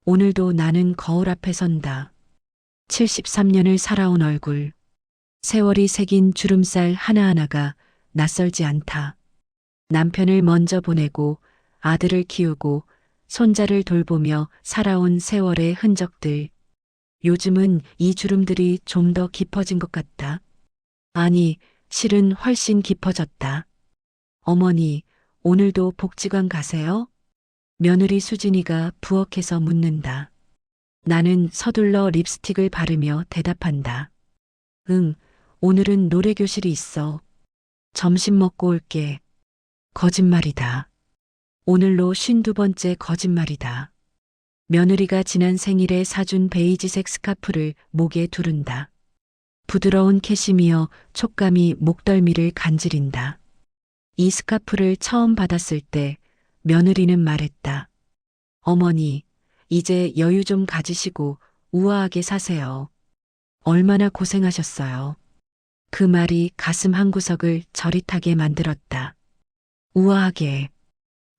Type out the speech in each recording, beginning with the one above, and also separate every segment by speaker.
Speaker 1: 오늘도 나는 거울 앞에 선다. 73년을 살아온 얼굴. 세월이 새긴 주름살 하나하나가 낯설지 않다. 남편을 먼저 보내고 아들을 키우고 손자를 돌보며 살아온 세월의 흔적들. 요즘은 이 주름들이 좀 더 깊어진 것 같다. 아니, 실은 훨씬 깊어졌다. 어머니, 오늘도 복지관 가세요? 며느리 수진이가 부엌에서 묻는다. 나는 서둘러 립스틱을 바르며 대답한다. 응, 오늘은 노래교실이 있어. 점심 먹고 올게. 거짓말이다. 오늘로 52번째 거짓말이다. 며느리가 지난 생일에 사준 베이지색 스카프를 목에 두른다. 부드러운 캐시미어 촉감이 목덜미를 간지린다. 이 스카프를 처음 받았을 때 며느리는 말했다. 어머니, 이제 여유 좀 가지시고 우아하게 사세요. 얼마나 고생하셨어요. 그 말이 가슴 한구석을 저릿하게 만들었다. 우아하게.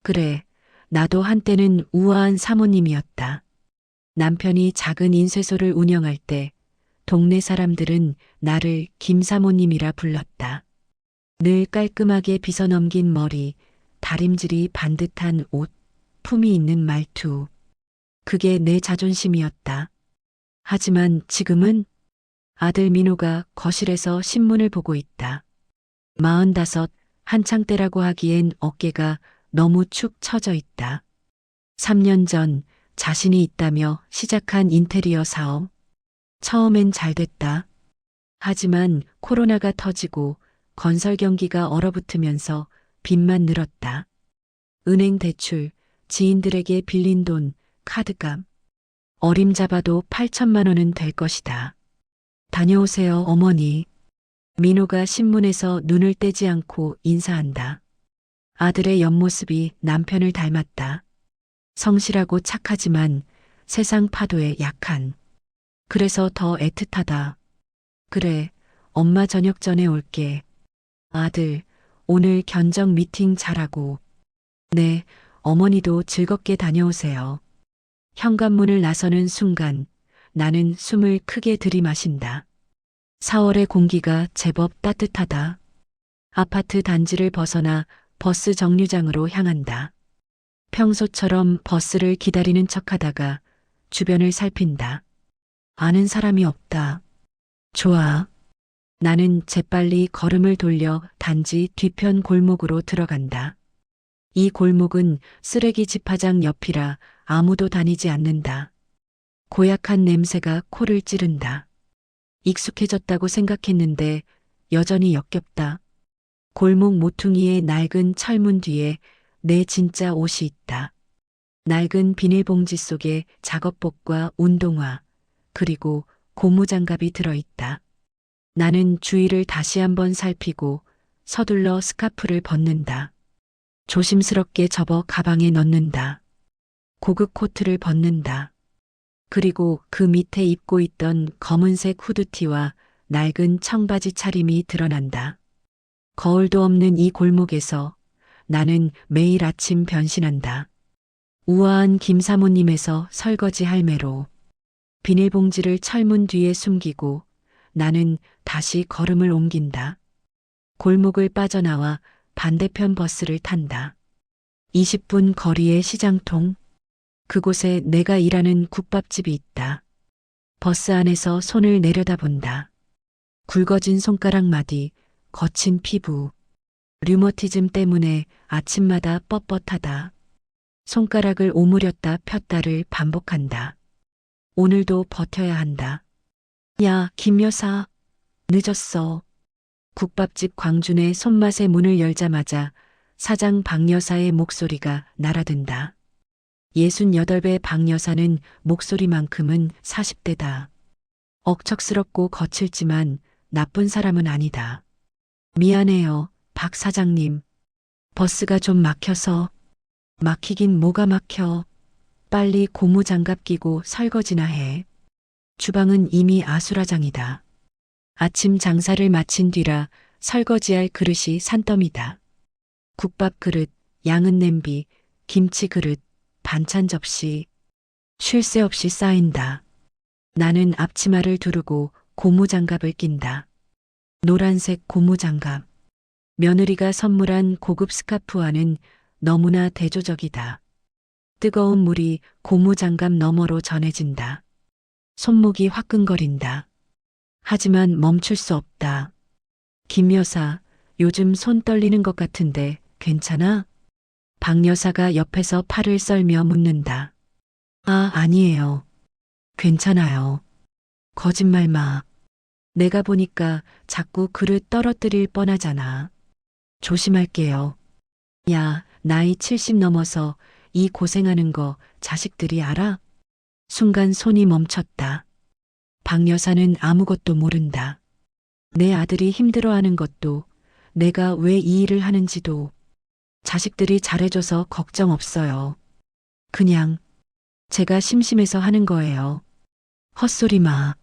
Speaker 1: 그래, 나도 한때는 우아한 사모님이었다. 남편이 작은 인쇄소를 운영할 때 동네 사람들은 나를 김사모님이라 불렀다. 늘 깔끔하게 빗어넘긴 머리, 다림질이 반듯한 옷, 품이 있는 말투. 그게 내 자존심이었다. 하지만 지금은 아들 민호가 거실에서 신문을 보고 있다. 45, 한창 때라고 하기엔 어깨가 너무 축 처져 있다. 3년 전 자신이 있다며 시작한 인테리어 사업. 처음엔 잘 됐다. 하지만 코로나가 터지고 건설 경기가 얼어붙으면서 빚만 늘었다. 은행 대출, 지인들에게 빌린 돈, 카드값. 어림잡아도 8천만 원은 될 것이다. 다녀오세요, 어머니. 민호가 신문에서 눈을 떼지 않고 인사한다. 아들의 옆모습이 남편을 닮았다. 성실하고 착하지만 세상 파도에 약한. 그래서 더 애틋하다. 그래, 엄마 저녁 전에 올게. 아들, 오늘 견적 미팅 잘하고. 네, 어머니도 즐겁게 다녀오세요. 현관문을 나서는 순간 나는 숨을 크게 들이마신다. 4월의 공기가 제법 따뜻하다. 아파트 단지를 벗어나 버스 정류장으로 향한다. 평소처럼 버스를 기다리는 척하다가 주변을 살핀다. 아는 사람이 없다. 좋아. 나는 재빨리 걸음을 돌려 단지 뒤편 골목으로 들어간다. 이 골목은 쓰레기 집화장 옆이라 아무도 다니지 않는다. 고약한 냄새가 코를 찌른다. 익숙해졌다고 생각했는데 여전히 역겹다. 골목 모퉁이의 낡은 철문 뒤에 내 진짜 옷이 있다. 낡은 비닐봉지 속에 작업복과 운동화, 그리고 고무장갑이 들어있다. 나는 주위를 다시 한번 살피고 서둘러 스카프를 벗는다. 조심스럽게 접어 가방에 넣는다. 고급 코트를 벗는다. 그리고 그 밑에 입고 있던 검은색 후드티와 낡은 청바지 차림이 드러난다. 거울도 없는 이 골목에서 나는 매일 아침 변신한다. 우아한 김사모님에서 설거지 할매로 비닐봉지를 철문 뒤에 숨기고 나는 다시 걸음을 옮긴다. 골목을 빠져나와 반대편 버스를 탄다. 20분 거리의 시장통. 그곳에 내가 일하는 국밥집이 있다. 버스 안에서 손을 내려다본다. 굵어진 손가락 마디, 거친 피부. 류머티즘 때문에 아침마다 뻣뻣하다. 손가락을 오므렸다 폈다를 반복한다. 오늘도 버텨야 한다. 야, 김 여사. 늦었어. 국밥집 광준의 손맛의 문을 열자마자 사장 박 여사의 목소리가 날아든다. 68배 박 여사는 목소리만큼은 40대다. 억척스럽고 거칠지만 나쁜 사람은 아니다. 미안해요, 박 사장님. 버스가 좀 막혀서. 막히긴 뭐가 막혀. 빨리 고무장갑 끼고 설거지나 해. 주방은 이미 아수라장이다. 아침 장사를 마친 뒤라 설거지할 그릇이 산더미다. 국밥 그릇, 양은 냄비, 김치 그릇, 반찬 접시. 쉴 새 없이 쌓인다. 나는 앞치마를 두르고 고무장갑을 낀다. 노란색 고무장갑. 며느리가 선물한 고급 스카프와는 너무나 대조적이다. 뜨거운 물이 고무장갑 너머로 전해진다. 손목이 화끈거린다. 하지만 멈출 수 없다. 김 여사, 요즘 손 떨리는 것 같은데 괜찮아? 박 여사가 옆에서 팔을 썰며 묻는다. 아, 아니에요. 괜찮아요. 거짓말 마. 내가 보니까 자꾸 그릇 떨어뜨릴 뻔하잖아. 조심할게요. 야, 나이 70 넘어서 이 고생하는 거 자식들이 알아? 순간 손이 멈췄다. 박 여사는 아무것도 모른다. 내 아들이 힘들어하는 것도, 내가 왜 이 일을 하는지도, 자식들이 잘해줘서 걱정 없어요. 그냥 제가 심심해서 하는 거예요. 헛소리 마.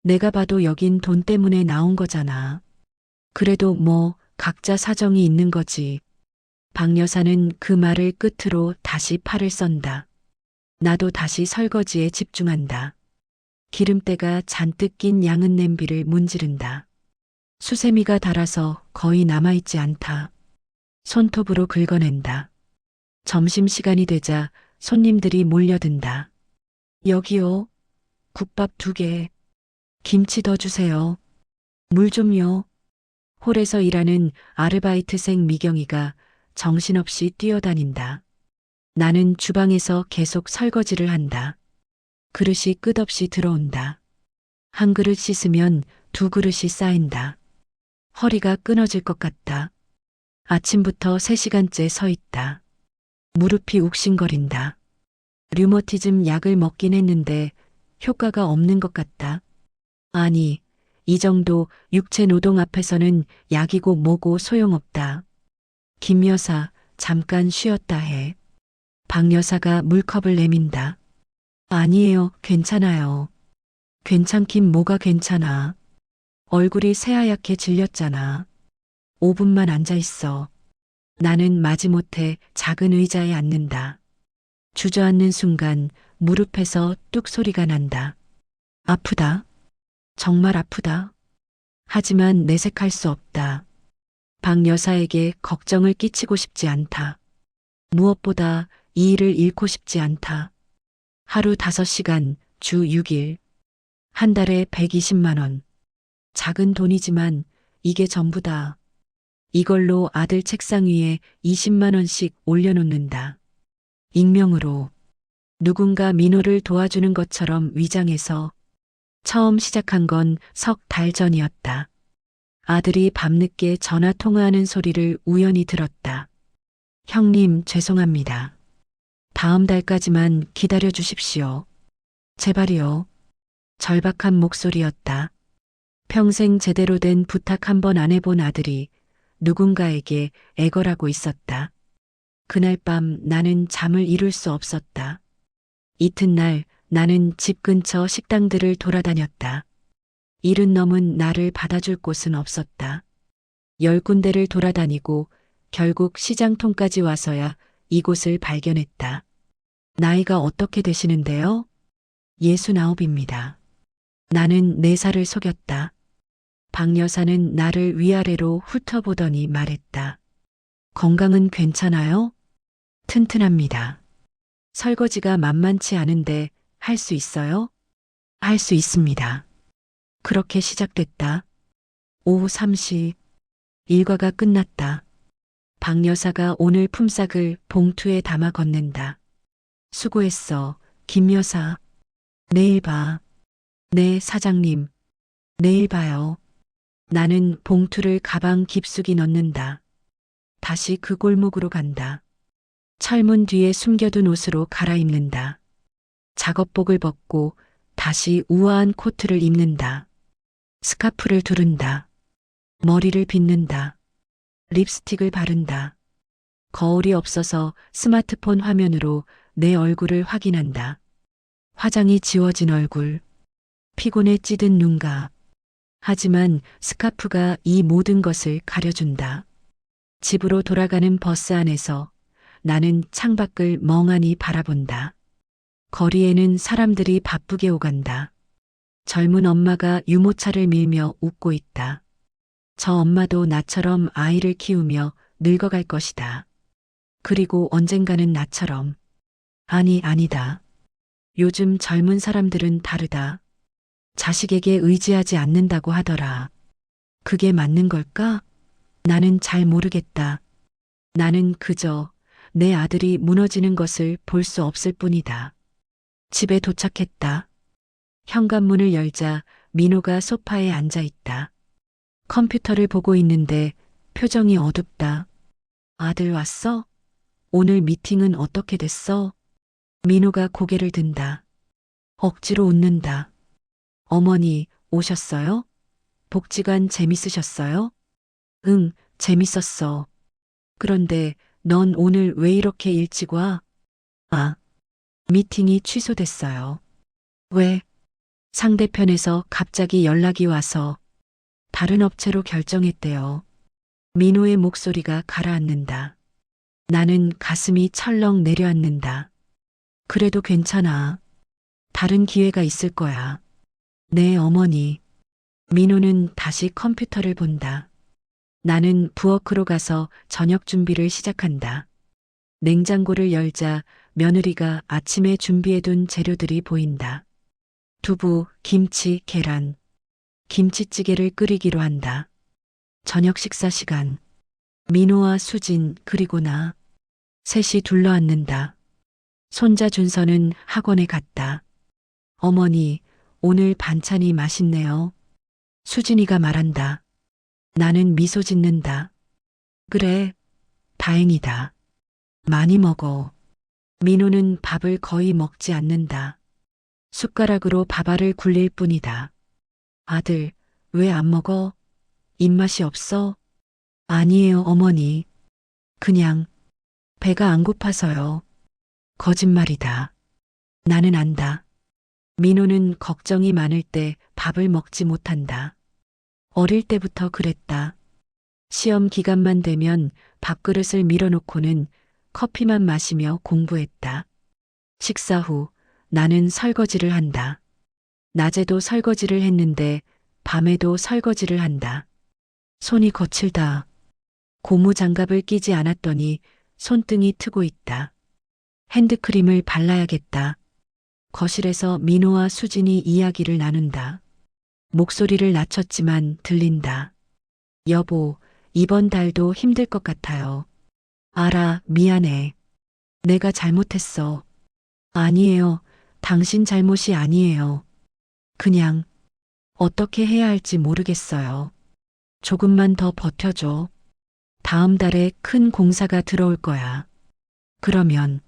Speaker 1: 내가 봐도 여긴 돈 때문에 나온 거잖아. 그래도 뭐 각자 사정이 있는 거지. 박 여사는 그 말을 끝으로 다시 팔을 썬다. 나도 다시 설거지에 집중한다. 기름때가 잔뜩 낀 양은 냄비를 문지른다. 수세미가 닳아서 거의 남아있지 않다. 손톱으로 긁어낸다. 점심시간이 되자 손님들이 몰려든다. 여기요. 국밥 2개. 김치 더 주세요. 물 좀요. 홀에서 일하는 아르바이트생 미경이가 정신없이 뛰어다닌다. 나는 주방에서 계속 설거지를 한다. 그릇이 끝없이 들어온다. 한 그릇 씻으면 2그릇이 쌓인다. 허리가 끊어질 것 같다. 아침부터 3시간째 서 있다. 무릎이 욱신거린다. 류머티즘 약을 먹긴 했는데 효과가 없는 것 같다. 아니, 이 정도 육체 노동 앞에서는 약이고 뭐고 소용없다. 김 여사, 잠깐 쉬었다 해. 박 여사가 물컵을 내민다. 아니에요, 괜찮아요. 괜찮긴 뭐가 괜찮아. 얼굴이 새하얗게 질렸잖아. 5분만 앉아 있어. 나는 마지못해 작은 의자에 앉는다. 주저앉는 순간 무릎에서 뚝 소리가 난다. 아프다. 정말 아프다. 하지만 내색할 수 없다. 박 여사에게 걱정을 끼치고 싶지 않다. 무엇보다 이 일을 잃고 싶지 않다. 하루 5시간, 주 6일. 한 달에 120만 원. 작은 돈이지만 이게 전부다. 이걸로 아들 책상 위에 20만 원씩 올려놓는다. 익명으로. 누군가 민호를 도와주는 것처럼 위장해서. 처음 시작한 건 3달 전이었다. 아들이 밤늦게 전화 통화하는 소리를 우연히 들었다. 형님, 죄송합니다. 다음 달까지만 기다려 주십시오. 제발이요. 절박한 목소리였다. 평생 제대로 된 부탁 한 번 안 해본 아들이 누군가에게 애걸하고 있었다. 그날 밤 나는 잠을 이룰 수 없었다. 이튿날 나는 집 근처 식당들을 돌아다녔다. 70 넘은 나를 받아줄 곳은 없었다. 10군데를 돌아다니고 결국 시장통까지 와서야 이곳을 발견했다. 나이가 어떻게 되시는데요? 69입니다. 나는 4살을 속였다. 박 여사는 나를 위아래로 훑어보더니 말했다. 건강은 괜찮아요? 튼튼합니다. 설거지가 만만치 않은데 할 수 있어요? 할 수 있습니다. 그렇게 시작됐다. 오후 3시. 일과가 끝났다. 박 여사가 오늘 품삯을 봉투에 담아 건넨다. 수고했어, 김 여사. 내일 봐. 네, 사장님. 내일 봐요. 나는 봉투를 가방 깊숙이 넣는다. 다시 그 골목으로 간다. 철문 뒤에 숨겨둔 옷으로 갈아입는다. 작업복을 벗고 다시 우아한 코트를 입는다. 스카프를 두른다. 머리를 빗는다. 립스틱을 바른다. 거울이 없어서 스마트폰 화면으로 내 얼굴을 확인한다. 화장이 지워진 얼굴. 피곤에 찌든 눈가. 하지만 스카프가 이 모든 것을 가려준다. 집으로 돌아가는 버스 안에서 나는 창밖을 멍하니 바라본다. 거리에는 사람들이 바쁘게 오간다. 젊은 엄마가 유모차를 밀며 웃고 있다. 저 엄마도 나처럼 아이를 키우며 늙어갈 것이다. 그리고 언젠가는 나처럼. 아니, 아니다. 요즘 젊은 사람들은 다르다. 자식에게 의지하지 않는다고 하더라. 그게 맞는 걸까? 나는 잘 모르겠다. 나는 그저 내 아들이 무너지는 것을 볼 수 없을 뿐이다. 집에 도착했다. 현관문을 열자 민호가 소파에 앉아 있다. 컴퓨터를 보고 있는데 표정이 어둡다. 아들 왔어? 오늘 미팅은 어떻게 됐어? 민호가 고개를 든다. 억지로 웃는다. 어머니, 오셨어요? 복지관 재밌으셨어요? 응, 재밌었어. 그런데 넌 오늘 왜 이렇게 일찍 와? 아, 미팅이 취소됐어요. 왜? 상대편에서 갑자기 연락이 와서 다른 업체로 결정했대요. 민호의 목소리가 가라앉는다. 나는 가슴이 철렁 내려앉는다. 그래도 괜찮아. 다른 기회가 있을 거야. 네, 어머니. 민호는 다시 컴퓨터를 본다. 나는 부엌으로 가서 저녁 준비를 시작한다. 냉장고를 열자 며느리가 아침에 준비해둔 재료들이 보인다. 두부, 김치, 계란. 김치찌개를 끓이기로 한다. 저녁 식사 시간. 민호와 수진 그리고 나. 셋이 둘러앉는다. 손자 준서는 학원에 갔다. 어머니, 오늘 반찬이 맛있네요. 수진이가 말한다. 나는 미소 짓는다. 그래, 다행이다. 많이 먹어. 민호는 밥을 거의 먹지 않는다. 숟가락으로 밥알을 굴릴 뿐이다. 아들, 왜 안 먹어? 입맛이 없어? 아니에요, 어머니. 그냥 배가 안 고파서요. 거짓말이다. 나는 안다. 민호는 걱정이 많을 때 밥을 먹지 못한다. 어릴 때부터 그랬다. 시험 기간만 되면 밥그릇을 밀어놓고는 커피만 마시며 공부했다. 식사 후 나는 설거지를 한다. 낮에도 설거지를 했는데 밤에도 설거지를 한다. 손이 거칠다. 고무 장갑을 끼지 않았더니 손등이 트고 있다. 핸드크림을 발라야겠다. 거실에서 민호와 수진이 이야기를 나눈다. 목소리를 낮췄지만 들린다. 여보, 이번 달도 힘들 것 같아요. 알아, 미안해. 내가 잘못했어. 아니에요. 당신 잘못이 아니에요. 그냥 어떻게 해야 할지 모르겠어요. 조금만 더 버텨줘. 다음 달에 큰 공사가 들어올 거야. 그러면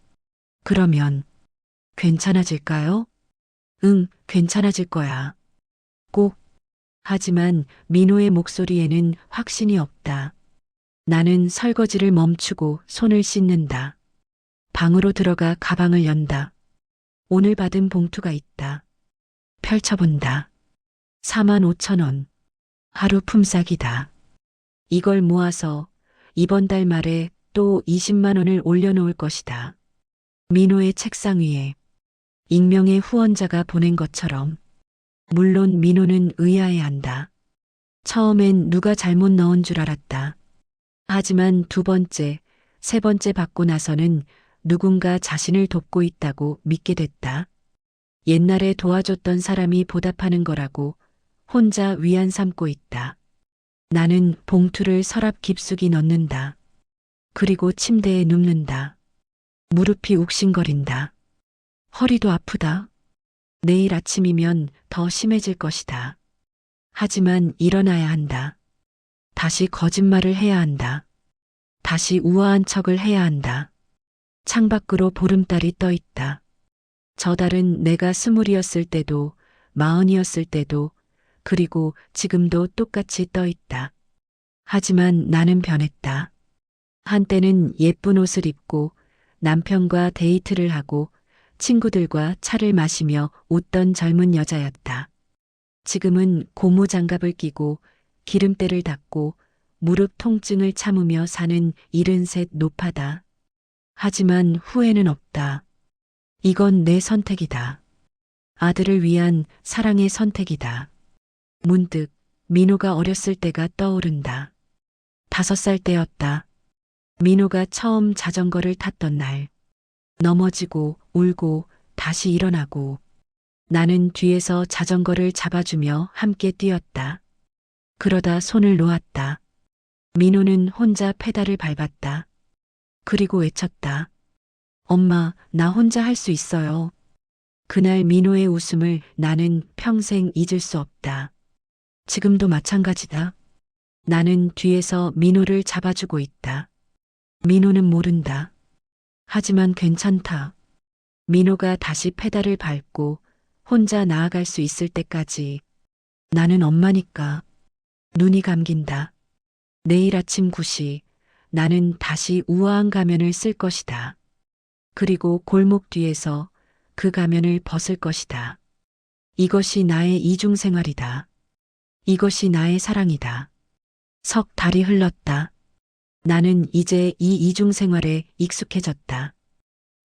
Speaker 1: 괜찮아질까요? 응, 괜찮아질 거야. 꼭. 하지만 민호의 목소리에는 확신이 없다. 나는 설거지를 멈추고 손을 씻는다. 방으로 들어가 가방을 연다. 오늘 받은 봉투가 있다. 펼쳐본다. 45,000원. 하루 품삯이다. 이걸 모아서 이번 달 말에 또 20만 원을 올려놓을 것이다. 민호의 책상 위에 익명의 후원자가 보낸 것처럼. 물론 민호는 의아해한다. 처음엔 누가 잘못 넣은 줄 알았다. 하지만 두 번째, 세 번째 받고 나서는 누군가 자신을 돕고 있다고 믿게 됐다. 옛날에 도와줬던 사람이 보답하는 거라고 혼자 위안 삼고 있다. 나는 봉투를 서랍 깊숙이 넣는다. 그리고 침대에 눕는다. 무릎이 욱신거린다. 허리도 아프다. 내일 아침이면 더 심해질 것이다. 하지만 일어나야 한다. 다시 거짓말을 해야 한다. 다시 우아한 척을 해야 한다. 창밖으로 보름달이 떠 있다. 저 달은 내가 20이었을 때도 40이었을 때도 그리고 지금도 똑같이 떠 있다. 하지만 나는 변했다. 한때는 예쁜 옷을 입고 남편과 데이트를 하고 친구들과 차를 마시며 웃던 젊은 여자였다. 지금은 고무장갑을 끼고 기름때를 닦고 무릎 통증을 참으며 사는 73 노파다. 하지만 후회는 없다. 이건 내 선택이다. 아들을 위한 사랑의 선택이다. 문득 민호가 어렸을 때가 떠오른다. 5살 때였다. 민호가 처음 자전거를 탔던 날. 넘어지고 울고 다시 일어나고 나는 뒤에서 자전거를 잡아주며 함께 뛰었다. 그러다 손을 놓았다. 민호는 혼자 페달을 밟았다. 그리고 외쳤다. 엄마, 나 혼자 할 수 있어요. 그날 민호의 웃음을 나는 평생 잊을 수 없다. 지금도 마찬가지다. 나는 뒤에서 민호를 잡아주고 있다. 민호는 모른다. 하지만 괜찮다. 민호가 다시 페달을 밟고 혼자 나아갈 수 있을 때까지 나는 엄마니까. 눈이 감긴다. 내일 아침 9시 나는 다시 우아한 가면을 쓸 것이다. 그리고 골목 뒤에서 그 가면을 벗을 것이다. 이것이 나의 이중생활이다. 이것이 나의 사랑이다. 석 달이 흘렀다. 나는 이제 이 이중생활에 익숙해졌다.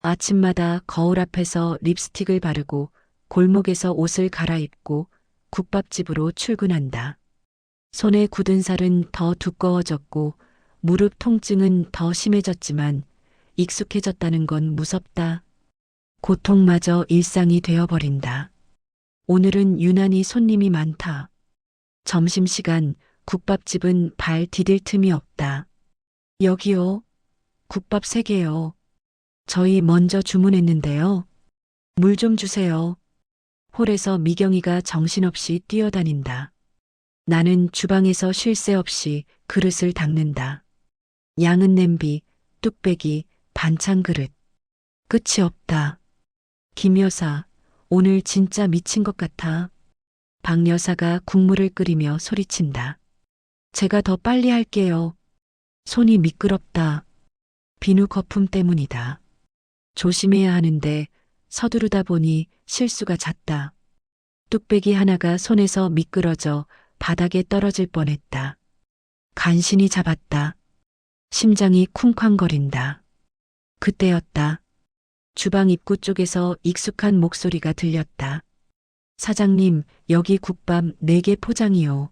Speaker 1: 아침마다 거울 앞에서 립스틱을 바르고 골목에서 옷을 갈아입고 국밥집으로 출근한다. 손에 굳은 살은 더 두꺼워졌고 무릎 통증은 더 심해졌지만 익숙해졌다는 건 무섭다. 고통마저 일상이 되어버린다. 오늘은 유난히 손님이 많다. 점심시간 국밥집은 발 디딜 틈이 없다. 여기요. 국밥 3개요. 저희 먼저 주문했는데요. 물 좀 주세요. 홀에서 미경이가 정신없이 뛰어다닌다. 나는 주방에서 쉴 새 없이 그릇을 닦는다. 양은 냄비, 뚝배기, 반찬 그릇. 끝이 없다. 김 여사, 오늘 진짜 미친 것 같아. 박 여사가 국물을 끓이며 소리친다. 제가 더 빨리 할게요. 손이 미끄럽다. 비누 거품 때문이다. 조심해야 하는데 서두르다 보니 실수가 잦다. 뚝배기 하나가 손에서 미끄러져 바닥에 떨어질 뻔했다. 간신히 잡았다. 심장이 쿵쾅거린다. 그때였다. 주방 입구 쪽에서 익숙한 목소리가 들렸다. 사장님, 여기 국밥 4개 포장이요.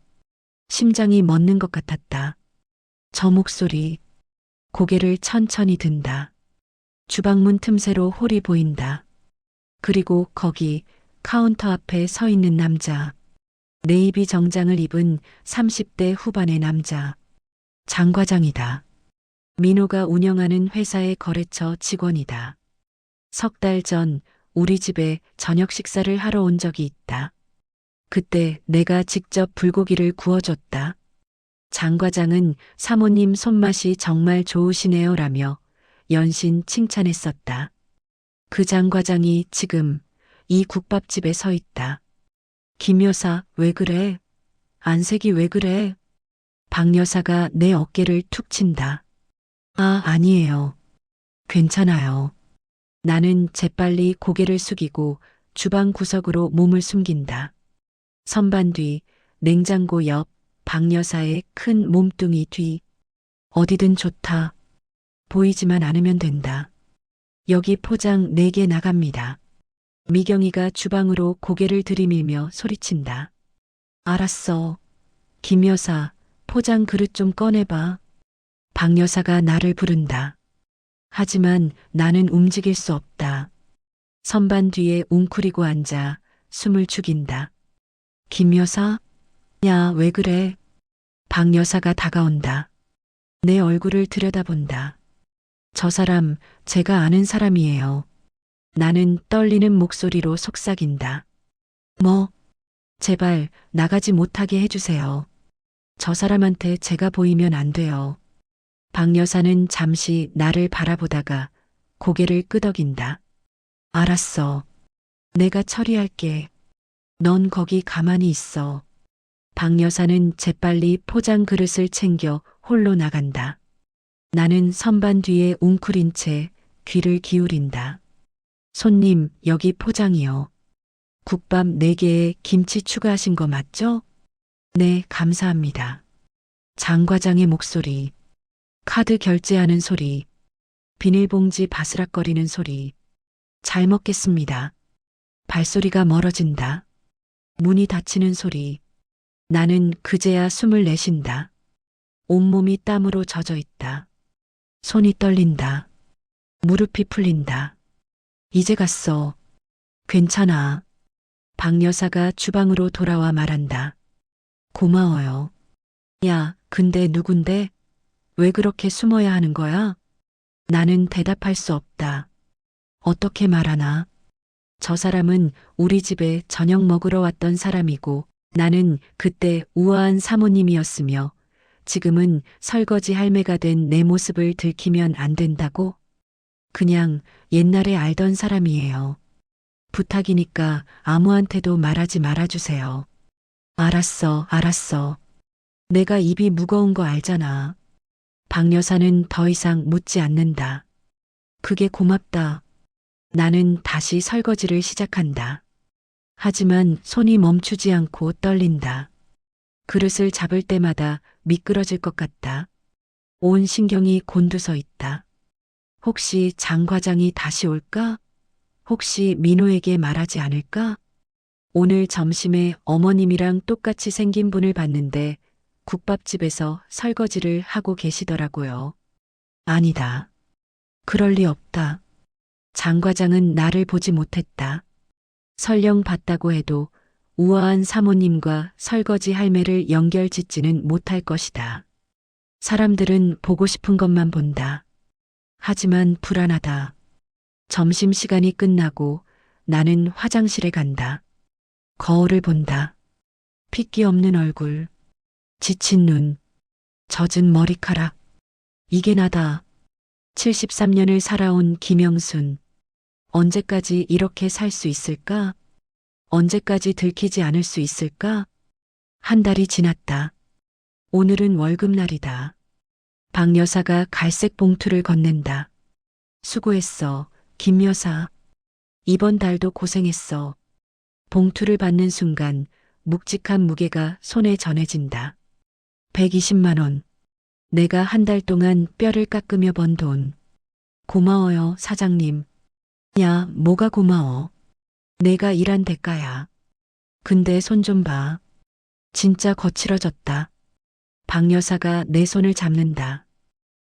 Speaker 1: 심장이 멎는 것 같았다. 저 목소리. 고개를 천천히 든다. 주방문 틈새로 홀이 보인다. 그리고 거기 카운터 앞에 서 있는 남자. 네이비 정장을 입은 30대 후반의 남자. 장 과장이다. 민호가 운영하는 회사의 거래처 직원이다. 3달 전 우리 집에 저녁 식사를 하러 온 적이 있다. 그때 내가 직접 불고기를 구워줬다. 장 과장은 사모님 손맛이 정말 좋으시네요 라며 연신 칭찬했었다. 그 장 과장이 지금 이 국밥집에 서 있다. 김 여사, 왜 그래? 안색이 왜 그래? 박 여사가 내 어깨를 툭 친다. 아, 아니에요. 괜찮아요. 나는 재빨리 고개를 숙이고 주방 구석으로 몸을 숨긴다. 선반 뒤, 냉장고 옆, 박 여사의 큰 몸뚱이 뒤. 어디든 좋다. 보이지만 않으면 된다. 여기 포장 4개 나갑니다. 미경이가 주방으로 고개를 들이밀며 소리친다. 알았어. 김 여사, 포장 그릇 좀 꺼내봐. 박 여사가 나를 부른다. 하지만 나는 움직일 수 없다. 선반 뒤에 웅크리고 앉아 숨을 죽인다. 김 여사? 야, 왜 그래? 박 여사가 다가온다. 내 얼굴을 들여다본다. 저 사람, 제가 아는 사람이에요. 나는 떨리는 목소리로 속삭인다. 뭐? 제발 나가지 못하게 해주세요. 저 사람한테 제가 보이면 안 돼요. 박 여사는 잠시 나를 바라보다가 고개를 끄덕인다. 알았어. 내가 처리할게. 넌 거기 가만히 있어. 박 여사는 재빨리 포장 그릇을 챙겨 홀로 나간다. 나는 선반 뒤에 웅크린 채 귀를 기울인다. 손님, 여기 포장이요. 국밥 4개에 김치 추가하신 거 맞죠? 네, 감사합니다. 장 과장의 목소리. 카드 결제하는 소리. 비닐봉지 바스락거리는 소리. 잘 먹겠습니다. 발소리가 멀어진다. 문이 닫히는 소리. 나는 그제야 숨을 내쉰다. 온몸이 땀으로 젖어 있다. 손이 떨린다. 무릎이 풀린다. 이제 갔어. 괜찮아. 박 여사가 주방으로 돌아와 말한다. 고마워요. 야, 근데 누군데? 왜 그렇게 숨어야 하는 거야? 나는 대답할 수 없다. 어떻게 말하나? 저 사람은 우리 집에 저녁 먹으러 왔던 사람이고 나는 그때 우아한 사모님이었으며 지금은 설거지 할매가 된 내 모습을 들키면 안 된다고? 그냥 옛날에 알던 사람이에요. 부탁이니까 아무한테도 말하지 말아주세요. 알았어, 알았어. 내가 입이 무거운 거 알잖아. 박 여사는 더 이상 묻지 않는다. 그게 고맙다. 나는 다시 설거지를 시작한다. 하지만 손이 멈추지 않고 떨린다. 그릇을 잡을 때마다 미끄러질 것 같다. 온 신경이 곤두서 있다. 혹시 장 과장이 다시 올까? 혹시 민호에게 말하지 않을까? 오늘 점심에 어머님이랑 똑같이 생긴 분을 봤는데 국밥집에서 설거지를 하고 계시더라고요. 아니다. 그럴 리 없다. 장 과장은 나를 보지 못했다. 설령 봤다고 해도 우아한 사모님과 설거지 할매를 연결짓지는 못할 것이다. 사람들은 보고 싶은 것만 본다. 하지만 불안하다. 점심시간이 끝나고 나는 화장실에 간다. 거울을 본다. 핏기 없는 얼굴, 지친 눈, 젖은 머리카락. 이게 나다. 73년을 살아온 김영순. 언제까지 이렇게 살 수 있을까? 언제까지 들키지 않을 수 있을까? 한 달이 지났다. 오늘은 월급날이다. 박 여사가 갈색 봉투를 건넨다. 수고했어, 김 여사. 이번 달도 고생했어. 봉투를 받는 순간 묵직한 무게가 손에 전해진다. 120만 원. 내가 한 달 동안 뼈를 깎으며 번 돈. 고마워요, 사장님. 야, 뭐가 고마워. 내가 일한 대가야. 근데 손 좀 봐. 진짜 거칠어졌다. 박 여사가 내 손을 잡는다.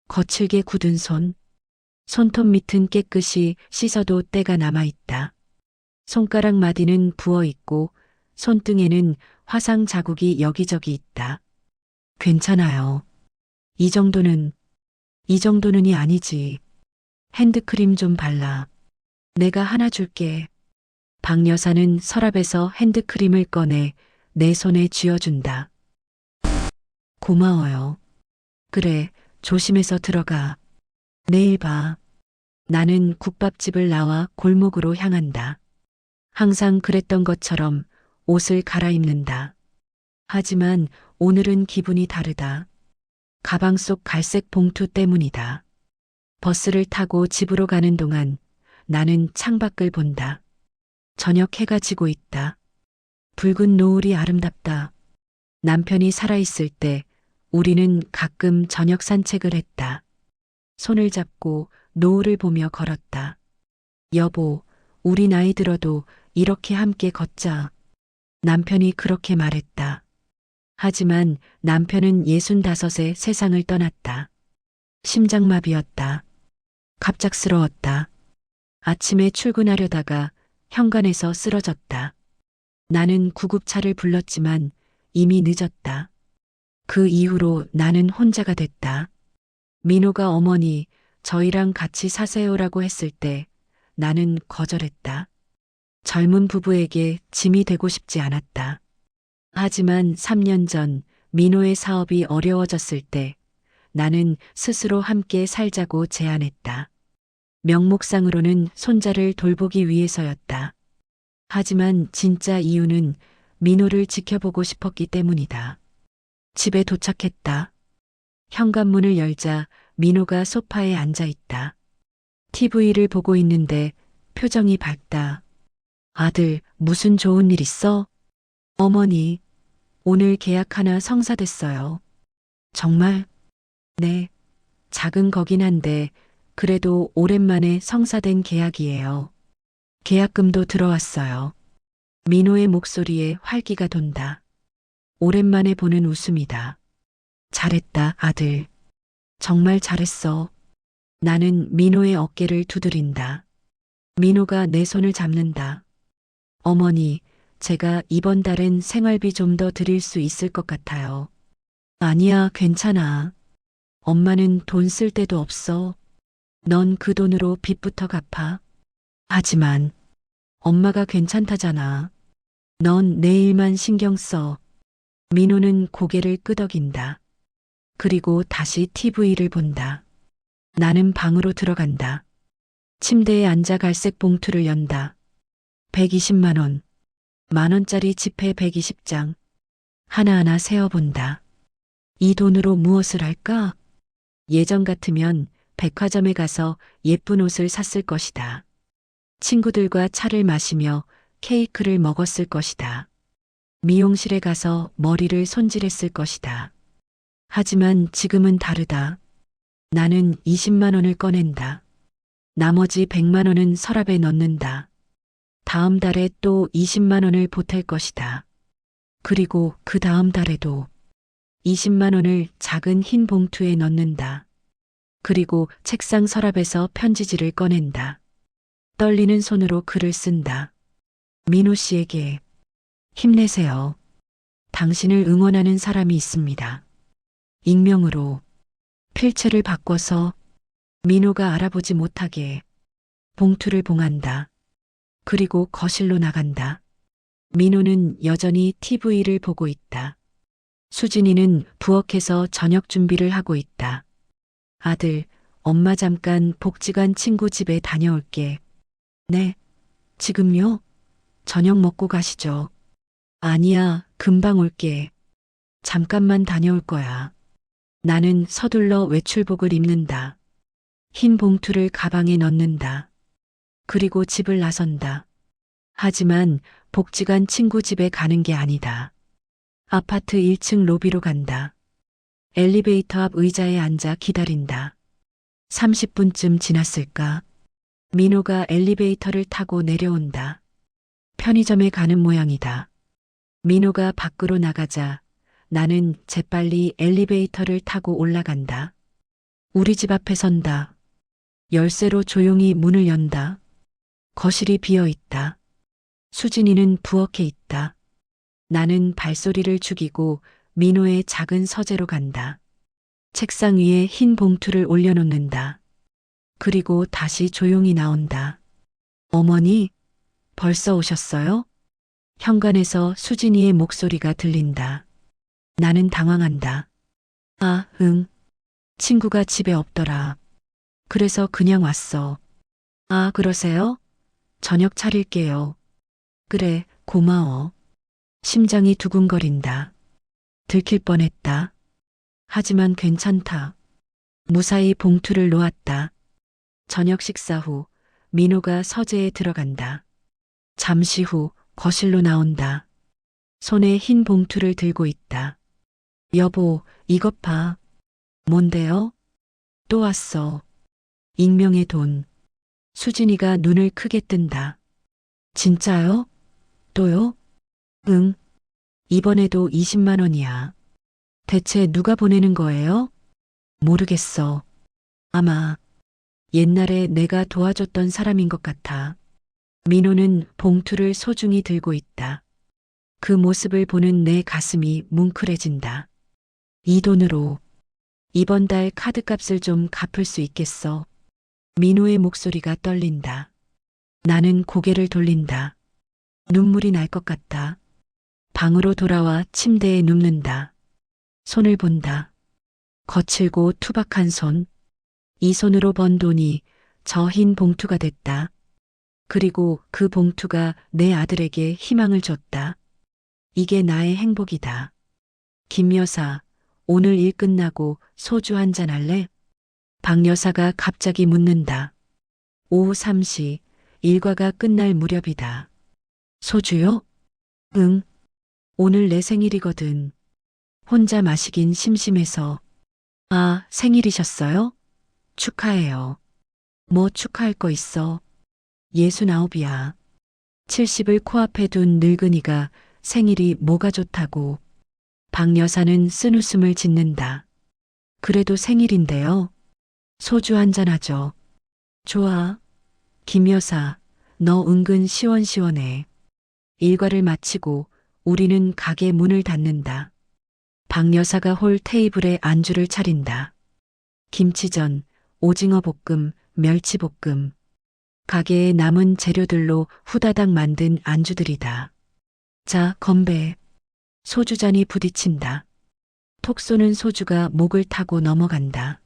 Speaker 1: 거칠게 굳은 손. 손톱 밑은 깨끗이 씻어도 때가 남아있다. 손가락 마디는 부어있고 손등에는 화상 자국이 여기저기 있다. 괜찮아요. 이 정도는이 아니지. 핸드크림 좀 발라. 내가 하나 줄게. 박 여사는 서랍에서 핸드크림을 꺼내 내 손에 쥐어준다. 고마워요. 그래, 조심해서 들어가. 내일 봐. 나는 국밥집을 나와 골목으로 향한다. 항상 그랬던 것처럼 옷을 갈아입는다. 하지만 오늘은 기분이 다르다. 가방 속 갈색 봉투 때문이다. 버스를 타고 집으로 가는 동안 나는 창밖을 본다. 저녁 해가 지고 있다. 붉은 노을이 아름답다. 남편이 살아있을 때 우리는 가끔 저녁 산책을 했다. 손을 잡고 노을을 보며 걸었다. 여보, 우리 나이 들어도 이렇게 함께 걷자. 남편이 그렇게 말했다. 하지만 남편은 65에 세상을 떠났다. 심장마비였다. 갑작스러웠다. 아침에 출근하려다가 현관에서 쓰러졌다. 나는 구급차를 불렀지만 이미 늦었다. 그 이후로 나는 혼자가 됐다. 민호가 어머니, 저희랑 같이 사세요라고 했을 때 나는 거절했다. 젊은 부부에게 짐이 되고 싶지 않았다. 하지만 3년 전 민호의 사업이 어려워졌을 때 나는 스스로 함께 살자고 제안했다. 명목상으로는 손자를 돌보기 위해서였다. 하지만 진짜 이유는 민호를 지켜보고 싶었기 때문이다. 집에 도착했다. 현관문을 열자 민호가 소파에 앉아 있다. TV를 보고 있는데 표정이 밝다. 아들, 무슨 좋은 일 있어? 어머니, 오늘 계약 하나 성사됐어요. 정말? 네. 작은 거긴 한데 그래도 오랜만에 성사된 계약이에요. 계약금도 들어왔어요. 민호의 목소리에 활기가 돈다. 오랜만에 보는 웃음이다. 잘했다, 아들. 정말 잘했어. 나는 민호의 어깨를 두드린다. 민호가 내 손을 잡는다. 어머니, 제가 이번 달엔 생활비 좀 더 드릴 수 있을 것 같아요. 아니야, 괜찮아. 엄마는 돈 쓸 데도 없어. 넌 그 돈으로 빚부터 갚아. 하지만 엄마가 괜찮다잖아. 넌 내 일만 신경 써. 민호는 고개를 끄덕인다. 그리고 다시 TV를 본다. 나는 방으로 들어간다. 침대에 앉아 갈색 봉투를 연다. 120만 원. 만원짜리 지폐 120장. 하나하나 세어본다. 이 돈으로 무엇을 할까? 예전 같으면 백화점에 가서 예쁜 옷을 샀을 것이다. 친구들과 차를 마시며 케이크를 먹었을 것이다. 미용실에 가서 머리를 손질했을 것이다. 하지만 지금은 다르다. 나는 20만 원을 꺼낸다. 나머지 100만 원은 서랍에 넣는다. 다음 달에 또 20만 원을 보탤 것이다. 그리고 그 다음 달에도 20만 원을 작은 흰 봉투에 넣는다. 그리고 책상 서랍에서 편지지를 꺼낸다. 떨리는 손으로 글을 쓴다. 민호 씨에게 힘내세요. 당신을 응원하는 사람이 있습니다. 익명으로 필체를 바꿔서 민호가 알아보지 못하게 봉투를 봉한다. 그리고 거실로 나간다. 민호는 여전히 TV를 보고 있다. 수진이는 부엌에서 저녁 준비를 하고 있다. 아들, 엄마 잠깐 복지관 친구 집에 다녀올게. 네, 지금요? 저녁 먹고 가시죠. 아니야, 금방 올게. 잠깐만 다녀올 거야. 나는 서둘러 외출복을 입는다. 흰 봉투를 가방에 넣는다. 그리고 집을 나선다. 하지만 복지관 친구 집에 가는 게 아니다. 아파트 1층 로비로 간다. 엘리베이터 앞 의자에 앉아 기다린다. 30분쯤 지났을까? 민호가 엘리베이터를 타고 내려온다. 편의점에 가는 모양이다. 민호가 밖으로 나가자 나는 재빨리 엘리베이터를 타고 올라간다. 우리 집 앞에 선다. 열쇠로 조용히 문을 연다. 거실이 비어 있다. 수진이는 부엌에 있다. 나는 발소리를 죽이고 민호의 작은 서재로 간다. 책상 위에 흰 봉투를 올려놓는다. 그리고 다시 조용히 나온다. 어머니, 벌써 오셨어요? 현관에서 수진이의 목소리가 들린다. 나는 당황한다. 아, 응. 친구가 집에 없더라. 그래서 그냥 왔어. 아, 그러세요? 저녁 차릴게요. 그래, 고마워. 심장이 두근거린다. 들킬 뻔했다. 하지만 괜찮다. 무사히 봉투를 놓았다. 저녁 식사 후 민호가 서재에 들어간다. 잠시 후 거실로 나온다. 손에 흰 봉투를 들고 있다. 여보, 이것 봐. 뭔데요? 또 왔어. 익명의 돈. 수진이가 눈을 크게 뜬다. 진짜요? 또요? 응. 이번에도 20만 원이야. 대체 누가 보내는 거예요? 모르겠어. 아마 옛날에 내가 도와줬던 사람인 것 같아. 민호는 봉투를 소중히 들고 있다. 그 모습을 보는 내 가슴이 뭉클해진다. 이 돈으로 이번 달 카드값을 좀 갚을 수 있겠어. 민호의 목소리가 떨린다. 나는 고개를 돌린다. 눈물이 날 것 같다. 방으로 돌아와 침대에 눕는다. 손을 본다. 거칠고 투박한 손. 이 손으로 번 돈이 저 흰 봉투가 됐다. 그리고 그 봉투가 내 아들에게 희망을 줬다. 이게 나의 행복이다. 김 여사, 오늘 일 끝나고 소주 한잔 할래? 박 여사가 갑자기 묻는다. 오후 3시, 일과가 끝날 무렵이다. 소주요? 응. 오늘 내 생일이거든. 혼자 마시긴 심심해서. 아, 생일이셨어요? 축하해요. 뭐 축하할 거 있어? 69이야. 70을 코앞에 둔 늙은이가 생일이 뭐가 좋다고. 박 여사는 쓴웃음을 짓는다. 그래도 생일인데요. 소주 한잔 하죠. 좋아. 김 여사, 너 은근 시원시원해. 일과를 마치고 우리는 가게 문을 닫는다. 박 여사가 홀 테이블에 안주를 차린다. 김치전, 오징어 볶음, 멸치 볶음. 가게에 남은 재료들로 후다닥 만든 안주들이다. 자, 건배. 소주잔이 부딪힌다. 톡 쏘는 소주가 목을 타고 넘어간다.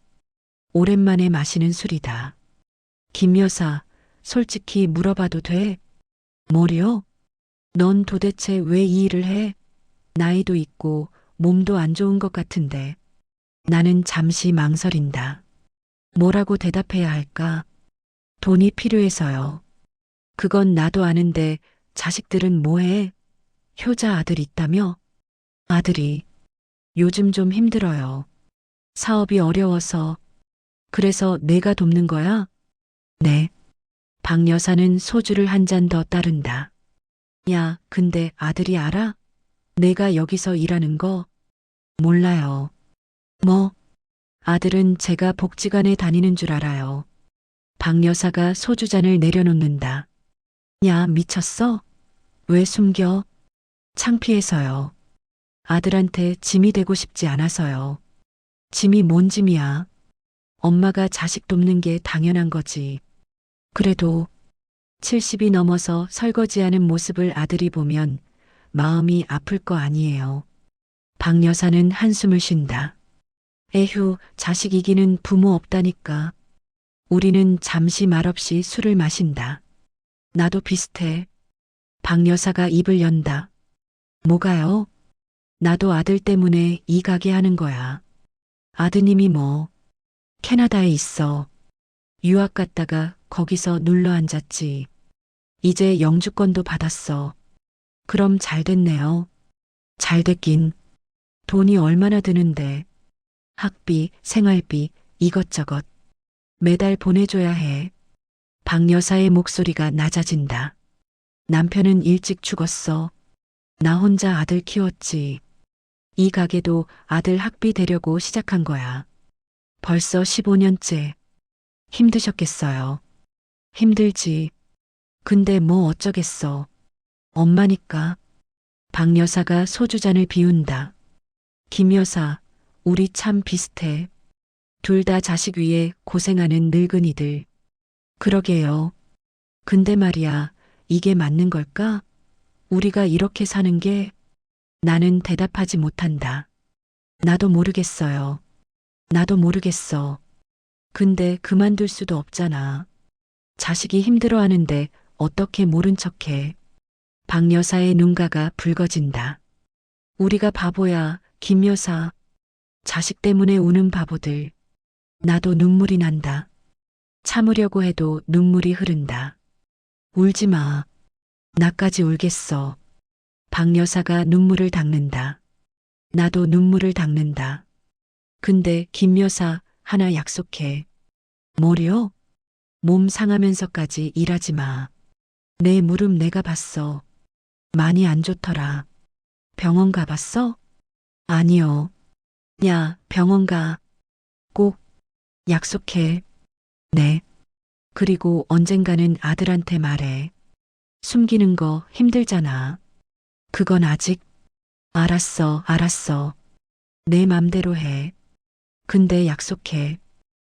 Speaker 1: 오랜만에 마시는 술이다. 김 여사, 솔직히 물어봐도 돼? 뭐려? 넌 도대체 왜 이 일을 해? 나이도 있고 몸도 안 좋은 것 같은데. 나는 잠시 망설인다. 뭐라고 대답해야 할까? 돈이 필요해서요. 그건 나도 아는데 자식들은 뭐해? 효자 아들 있다며? 아들이 요즘 좀 힘들어요. 사업이 어려워서. 그래서 내가 돕는 거야? 네. 박 여사는 소주를 한 잔 더 따른다. 야, 근데 아들이 알아? 내가 여기서 일하는 거? 몰라요. 뭐? 아들은 제가 복지관에 다니는 줄 알아요. 박 여사가 소주잔을 내려놓는다. 야, 미쳤어? 왜 숨겨? 창피해서요. 아들한테 짐이 되고 싶지 않아서요. 짐이 뭔 짐이야? 엄마가 자식 돕는 게 당연한 거지. 그래도 70이 넘어서 설거지하는 모습을 아들이 보면 마음이 아플 거 아니에요. 박 여사는 한숨을 쉰다. 에휴, 자식 이기는 부모 없다니까. 우리는 잠시 말없이 술을 마신다. 나도 비슷해. 박 여사가 입을 연다. 뭐가요? 나도 아들 때문에 이 가게 하는 거야. 아드님이 뭐, 캐나다에 있어. 유학 갔다가 거기서 눌러 앉았지. 이제 영주권도 받았어. 그럼 잘 됐네요. 잘 됐긴. 돈이 얼마나 드는데. 학비, 생활비, 이것저것. 매달 보내줘야 해. 박 여사의 목소리가 낮아진다. 남편은 일찍 죽었어. 나 혼자 아들 키웠지. 이 가게도 아들 학비 대려고 시작한 거야. 벌써 15년째. 힘드셨겠어요. 힘들지. 근데 뭐 어쩌겠어. 엄마니까. 박 여사가 소주잔을 비운다. 김 여사, 우리 참 비슷해. 둘 다 자식 위에 고생하는 늙은이들. 그러게요. 근데 말이야, 이게 맞는 걸까? 우리가 이렇게 사는 게. 나는 대답하지 못한다. 나도 모르겠어요. 나도 모르겠어. 근데 그만둘 수도 없잖아. 자식이 힘들어하는데 어떻게 모른 척해. 박 여사의 눈가가 붉어진다. 우리가 바보야, 김 여사. 자식 때문에 우는 바보들. 나도 눈물이 난다. 참으려고 해도 눈물이 흐른다. 울지 마. 나까지 울겠어. 박 여사가 눈물을 닦는다. 나도 눈물을 닦는다. 근데 김 여사, 하나 약속해. 뭐려? 몸 상하면서까지 일하지 마. 내 무릎 내가 봤어. 많이 안 좋더라. 병원 가봤어? 아니요. 야, 병원 가. 꼭. 약속해. 네. 그리고 언젠가는 아들한테 말해. 숨기는 거 힘들잖아. 그건 아직. 알았어, 알았어. 내 맘대로 해. 근데 약속해.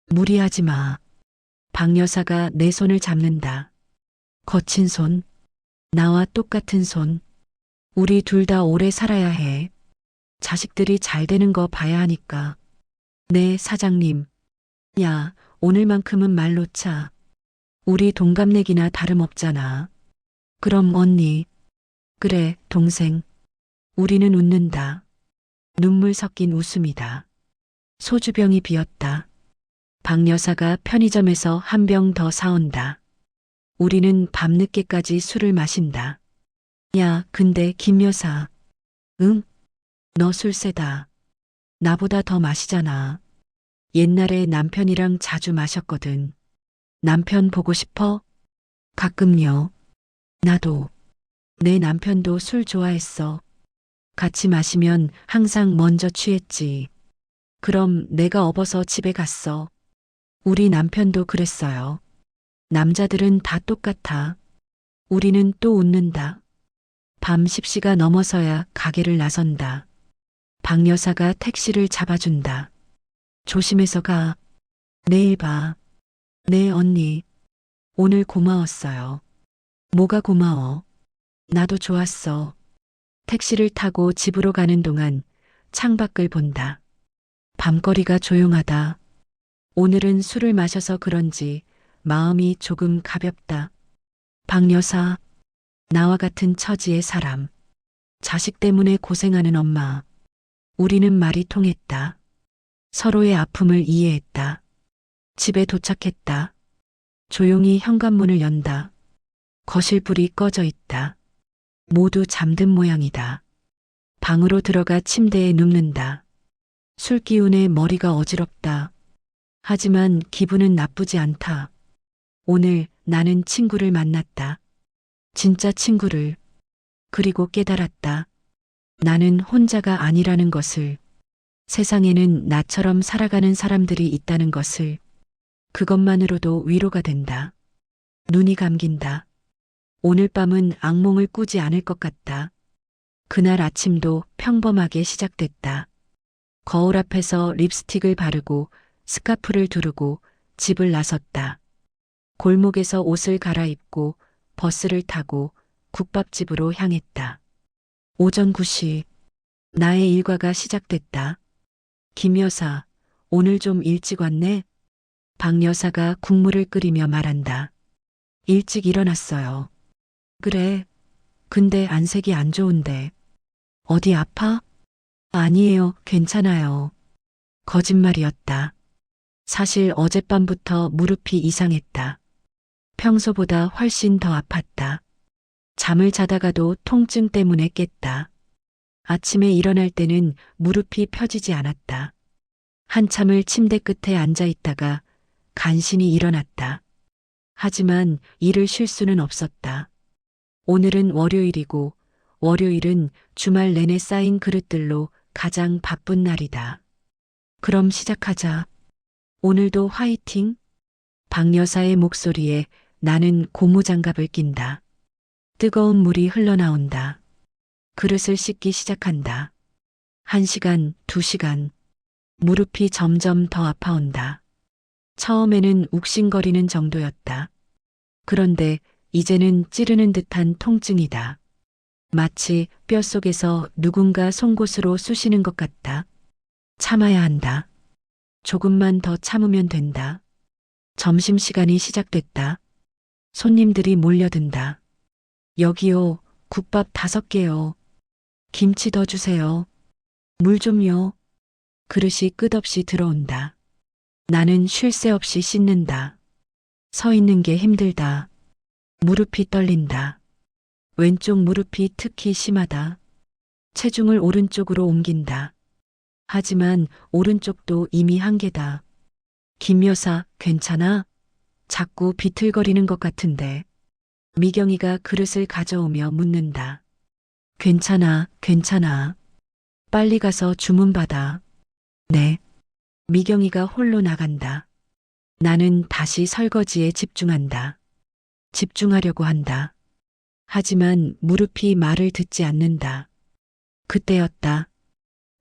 Speaker 1: 무리하지 마. 박 여사가 내 손을 잡는다. 거친 손. 나와 똑같은 손. 우리 둘 다 오래 살아야 해. 자식들이 잘 되는 거 봐야 하니까. 네, 사장님. 야, 오늘만큼은 말 놓자. 우리 동갑내기나 다름없잖아. 그럼 언니. 그래, 동생. 우리는 웃는다. 눈물 섞인 웃음이다. 소주병이 비었다. 박 여사가 편의점에서 한 병 더 사온다. 우리는 밤늦게까지 술을 마신다. 야, 근데 김 여사. 응? 너 술 세다. 나보다 더 마시잖아. 옛날에 남편이랑 자주 마셨거든. 남편 보고 싶어? 가끔요. 나도. 내 남편도 술 좋아했어. 같이 마시면 항상 먼저 취했지. 그럼 내가 업어서 집에 갔어. 우리 남편도 그랬어요. 남자들은 다 똑같아. 우리는 또 웃는다. 밤 10시가 넘어서야 가게를 나선다. 박 여사가 택시를 잡아준다. 조심해서 가. 내일 봐. 네, 언니. 오늘 고마웠어요. 뭐가 고마워? 나도 좋았어. 택시를 타고 집으로 가는 동안 창밖을 본다. 밤거리가 조용하다. 오늘은 술을 마셔서 그런지 마음이 조금 가볍다. 박 여사, 나와 같은 처지의 사람, 자식 때문에 고생하는 엄마. 우리는 말이 통했다. 서로의 아픔을 이해했다. 집에 도착했다. 조용히 현관문을 연다. 거실 불이 꺼져 있다. 모두 잠든 모양이다. 방으로 들어가 침대에 눕는다. 술 기운에 머리가 어지럽다. 하지만 기분은 나쁘지 않다. 오늘 나는 친구를 만났다. 진짜 친구를. 그리고 깨달았다. 나는 혼자가 아니라는 것을. 세상에는 나처럼 살아가는 사람들이 있다는 것을. 그것만으로도 위로가 된다. 눈이 감긴다. 오늘 밤은 악몽을 꾸지 않을 것 같다. 그날 아침도 평범하게 시작됐다. 거울 앞에서 립스틱을 바르고 스카프를 두르고 집을 나섰다. 골목에서 옷을 갈아입고 버스를 타고 국밥집으로 향했다. 오전 9시 나의 일과가 시작됐다. 김 여사, 오늘 좀 일찍 왔네? 박 여사가 국물을 끓이며 말한다. 일찍 일어났어요. 그래. 근데 안색이 안 좋은데. 어디 아파? 아니에요. 괜찮아요. 거짓말이었다. 사실 어젯밤부터 무릎이 이상했다. 평소보다 훨씬 더 아팠다. 잠을 자다가도 통증 때문에 깼다. 아침에 일어날 때는 무릎이 펴지지 않았다. 한참을 침대 끝에 앉아 있다가 간신히 일어났다. 하지만 일을 쉴 수는 없었다. 오늘은 월요일이고 월요일은 주말 내내 쌓인 그릇들로 가장 바쁜 날이다. 그럼 시작하자. 오늘도 화이팅? 박 여사의 목소리에 나는 고무장갑을 낀다. 뜨거운 물이 흘러나온다. 그릇을 씻기 시작한다. 1시간, 2시간. 무릎이 점점 더 아파온다. 처음에는 욱신거리는 정도였다. 그런데 이제는 찌르는 듯한 통증이다. 마치 뼛속에서 누군가 송곳으로 쑤시는 것 같다. 참아야 한다. 조금만 더 참으면 된다. 점심시간이 시작됐다. 손님들이 몰려든다. 여기요, 국밥 5개요. 김치 더 주세요. 물 좀요. 그릇이 끝없이 들어온다. 나는 쉴 새 없이 씻는다. 서 있는 게 힘들다. 무릎이 떨린다. 왼쪽 무릎이 특히 심하다. 체중을 오른쪽으로 옮긴다. 하지만 오른쪽도 이미 한계다. 김 여사, 괜찮아? 자꾸 비틀거리는 것 같은데. 미경이가 그릇을 가져오며 묻는다. 괜찮아, 괜찮아. 빨리 가서 주문 받아. 네. 미경이가 홀로 나간다. 나는 다시 설거지에 집중한다. 집중하려고 한다. 하지만 무릎이 말을 듣지 않는다. 그때였다.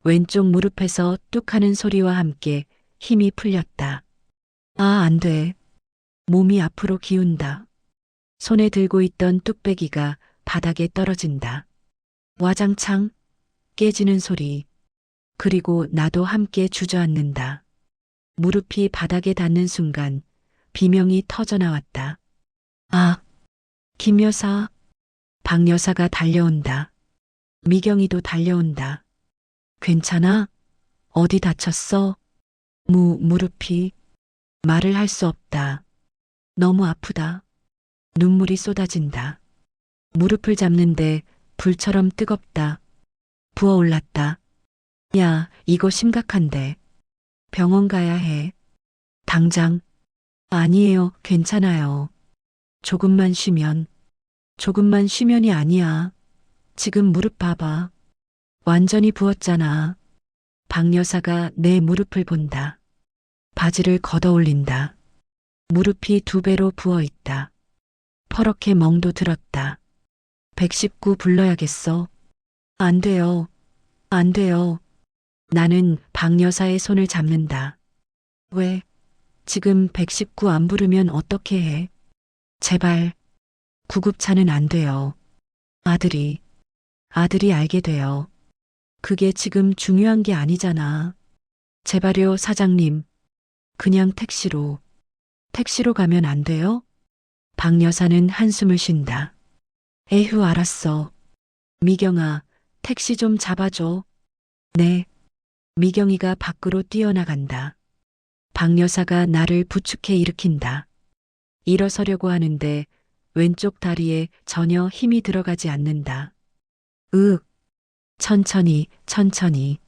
Speaker 1: 왼쪽 무릎에서 뚝 하는 소리와 함께 힘이 풀렸다. 아, 안 돼. 몸이 앞으로 기운다. 손에 들고 있던 뚝배기가 바닥에 떨어진다. 와장창 깨지는 소리. 그리고 나도 함께 주저앉는다. 무릎이 바닥에 닿는 순간 비명이 터져나왔다. 아, 김 여사. 박 여사가 달려온다. 미경이도 달려온다. 괜찮아? 어디 다쳤어? 무릎이. 말을 할 수 없다. 너무 아프다. 눈물이 쏟아진다. 무릎을 잡는데 불처럼 뜨겁다. 부어올랐다. 야, 이거 심각한데. 병원 가야 해. 당장. 아니에요, 괜찮아요. 조금만 쉬면, 조금만 쉬면이 아니야. 지금 무릎 봐봐. 완전히 부었잖아. 박 여사가 내 무릎을 본다. 바지를 걷어 올린다. 무릎이 2배로 부어 있다. 퍼렇게 멍도 들었다. 119 불러야겠어. 안 돼요. 안 돼요. 나는 박 여사의 손을 잡는다. 왜? 지금 119 안 부르면 어떻게 해? 제발. 구급차는 안 돼요. 아들이 알게 돼요. 그게 지금 중요한 게 아니잖아. 제발요, 사장님. 그냥 택시로 가면 안 돼요? 박 여사는 한숨을 쉰다. 에휴, 알았어. 미경아, 택시 좀 잡아줘. 네. 미경이가 밖으로 뛰어나간다. 박 여사가 나를 부축해 일으킨다. 일어서려고 하는데 왼쪽 다리에 전혀 힘이 들어가지 않는다. 으윽. 천천히.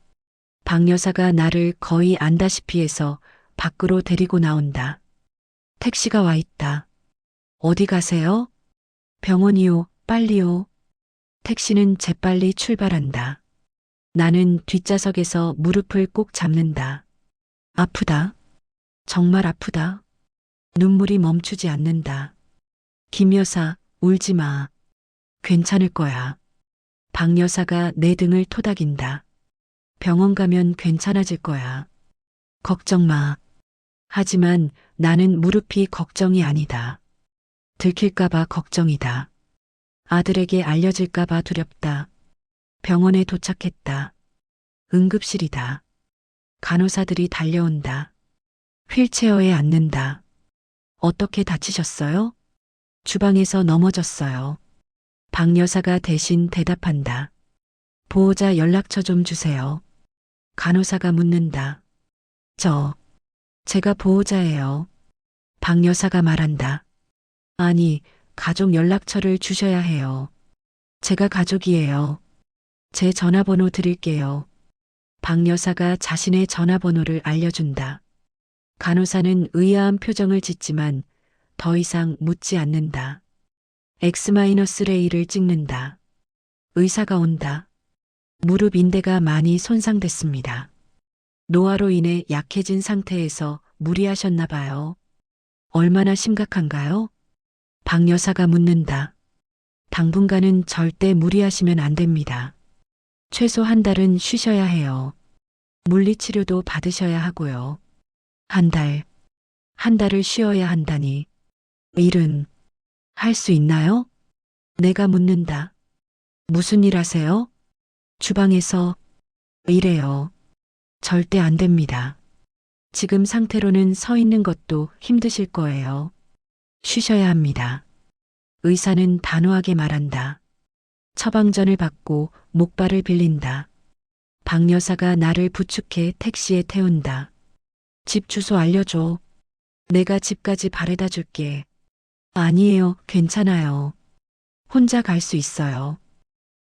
Speaker 1: 박 여사가 나를 거의 안다시피 해서 밖으로 데리고 나온다. 택시가 와 있다. 어디 가세요? 병원이요, 빨리요. 택시는 재빨리 출발한다. 나는 뒷좌석에서 무릎을 꼭 잡는다. 아프다. 정말 아프다. 눈물이 멈추지 않는다. 김 여사, 울지 마. 괜찮을 거야. 박 여사가 내 등을 토닥인다. 병원 가면 괜찮아질 거야. 걱정 마. 하지만 나는 무릎이 걱정이 아니다. 들킬까봐 걱정이다. 아들에게 알려질까봐 두렵다. 병원에 도착했다. 응급실이다. 간호사들이 달려온다. 휠체어에 앉는다. 어떻게 다치셨어요? 주방에서 넘어졌어요. 박 여사가 대신 대답한다. 보호자 연락처 좀 주세요. 간호사가 묻는다. 제가 보호자예요. 박 여사가 말한다. 아니, 가족 연락처를 주셔야 해요. 제가 가족이에요. 제 전화번호 드릴게요. 박 여사가 자신의 전화번호를 알려준다. 간호사는 의아한 표정을 짓지만 더 이상 묻지 않는다. X-레이를 찍는다. 의사가 온다. 무릎 인대가 많이 손상됐습니다. 노화로 인해 약해진 상태에서 무리하셨나 봐요. 얼마나 심각한가요? 박 여사가 묻는다. 당분간은 절대 무리하시면 안 됩니다. 최소 1달은 쉬셔야 해요. 물리치료도 받으셔야 하고요. 1달. 1달을 쉬어야 한다니. 일은 할 수 있나요? 내가 묻는다. 무슨 일 하세요? 주방에서 일해요. 절대 안 됩니다. 지금 상태로는 서 있는 것도 힘드실 거예요. 쉬셔야 합니다. 의사는 단호하게 말한다. 처방전을 받고 목발을 빌린다. 박 여사가 나를 부축해 택시에 태운다. 집 주소 알려줘. 내가 집까지 바래다 줄게. 아니에요, 괜찮아요. 혼자 갈 수 있어요.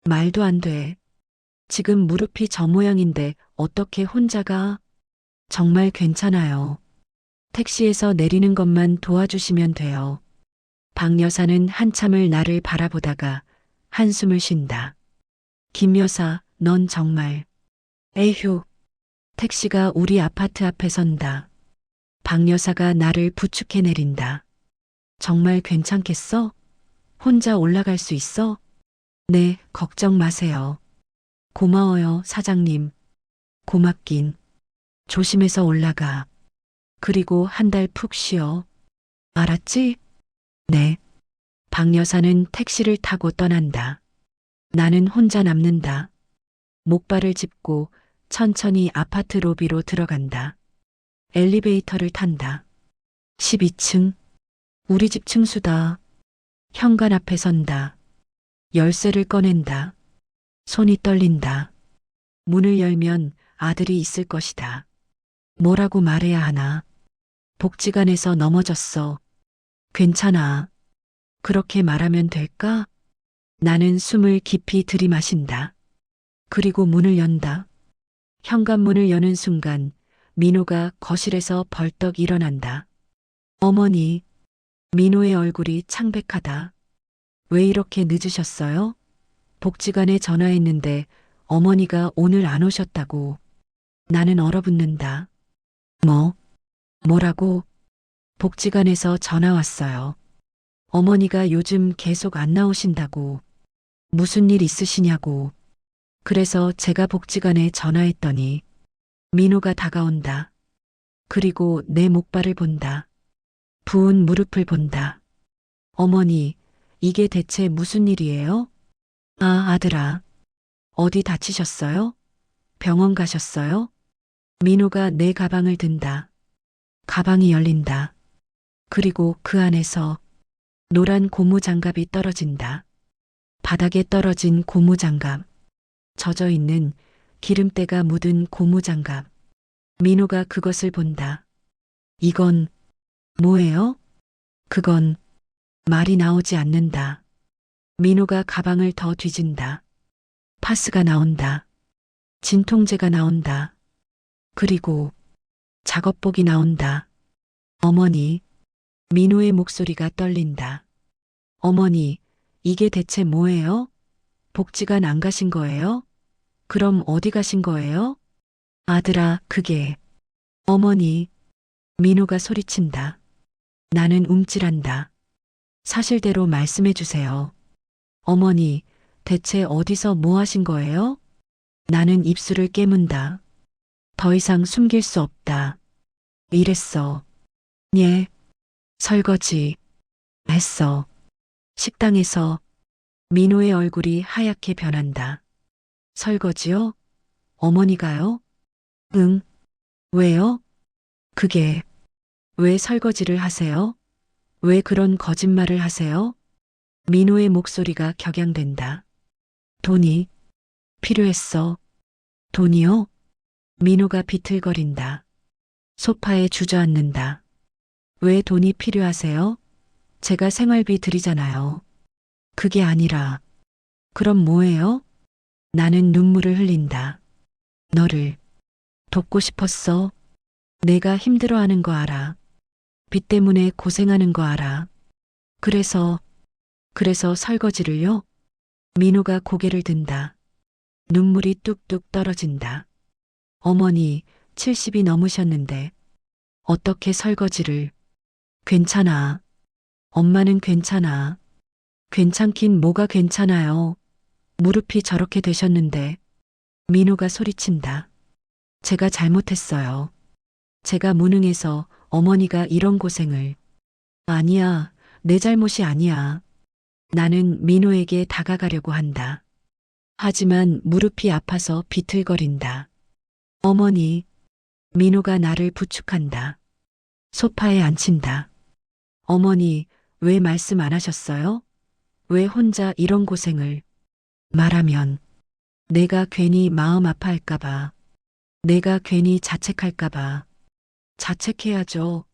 Speaker 1: 말도 안 돼. 지금 무릎이 저 모양인데 어떻게 혼자 가? 정말 괜찮아요. 택시에서 내리는 것만 도와주시면 돼요. 박 여사는 한참을 나를 바라보다가 한숨을 쉰다. 김 여사, 넌 정말. 에휴. 택시가 우리 아파트 앞에 선다. 박 여사가 나를 부축해 내린다. 정말 괜찮겠어? 혼자 올라갈 수 있어? 네, 걱정 마세요. 고마워요, 사장님. 고맙긴. 조심해서 올라가. 그리고 1달 푹 쉬어. 알았지? 네. 박 여사는 택시를 타고 떠난다. 나는 혼자 남는다. 목발을 짚고 천천히 아파트 로비로 들어간다. 엘리베이터를 탄다. 12층. 우리 집 층수다. 현관 앞에 선다. 열쇠를 꺼낸다. 손이 떨린다. 문을 열면 아들이 있을 것이다. 뭐라고 말해야 하나. 복지관에서 넘어졌어. 괜찮아. 그렇게 말하면 될까? 나는 숨을 깊이 들이마신다. 그리고 문을 연다. 현관문을 여는 순간 민호가 거실에서 벌떡 일어난다. 어머니, 민호의 얼굴이 창백하다. 왜 이렇게 늦으셨어요? 복지관에 전화했는데 어머니가 오늘 안 오셨다고. 나는 얼어붙는다. 뭐? 뭐라고? 복지관에서 전화 왔어요. 어머니가 요즘 계속 안 나오신다고. 무슨 일 있으시냐고. 그래서 제가 복지관에 전화했더니 민호가 다가온다. 그리고 내 목발을 본다. 부은 무릎을 본다. 어머니, 이게 대체 무슨 일이에요? 아, 아들아. 어디 다치셨어요? 병원 가셨어요? 민호가 내 가방을 든다. 가방이 열린다. 그리고 그 안에서 노란 고무장갑이 떨어진다. 바닥에 떨어진 고무장갑. 젖어 있는 기름때가 묻은 고무장갑. 민호가 그것을 본다. 이건 뭐예요? 그건 말이 나오지 않는다. 민호가 가방을 더 뒤진다. 파스가 나온다. 진통제가 나온다. 그리고 작업복이 나온다. 어머니, 민호의 목소리가 떨린다. 어머니, 이게 대체 뭐예요? 복지관 안 가신 거예요? 그럼 어디 가신 거예요? 아들아, 그게. 어머니, 민호가 소리친다. 나는 움찔한다. 사실대로 말씀해 주세요. 어머니, 대체 어디서 뭐 하신 거예요? 나는 입술을 깨문다. 더 이상 숨길 수 없다. 이랬어. 예. 설거지. 했어. 식당에서 민호의 얼굴이 하얗게 변한다. 설거지요? 어머니가요? 응. 왜요? 그게 왜 설거지를 하세요? 왜 그런 거짓말을 하세요? 민호의 목소리가 격양된다. 돈이 필요했어. 돈이요? 민호가 비틀거린다. 소파에 주저앉는다. 왜 돈이 필요하세요? 제가 생활비 드리잖아요. 그게 아니라, 그럼 뭐예요? 나는 눈물을 흘린다. 너를 돕고 싶었어. 내가 힘들어하는 거 알아. 빚 때문에 고생하는 거 알아. 그래서 설거지를요? 민호가 고개를 든다. 눈물이 뚝뚝 떨어진다. 어머니, 70이 넘으셨는데 어떻게 설거지를. 괜찮아. 엄마는 괜찮아. 괜찮긴 뭐가 괜찮아요. 무릎이 저렇게 되셨는데. 민호가 소리친다. 제가 잘못했어요. 제가 무능해서 어머니가 이런 고생을. 아니야, 내 잘못이 아니야. 나는 민호에게 다가가려고 한다. 하지만 무릎이 아파서 비틀거린다. 어머니, 민호가 나를 부축한다. 소파에 앉힌다. 어머니, 왜 말씀 안 하셨어요? 왜 혼자 이런 고생을. 말하면 내가 괜히 마음 아파할까봐. 내가 괜히 자책할까봐. 자책해야죠.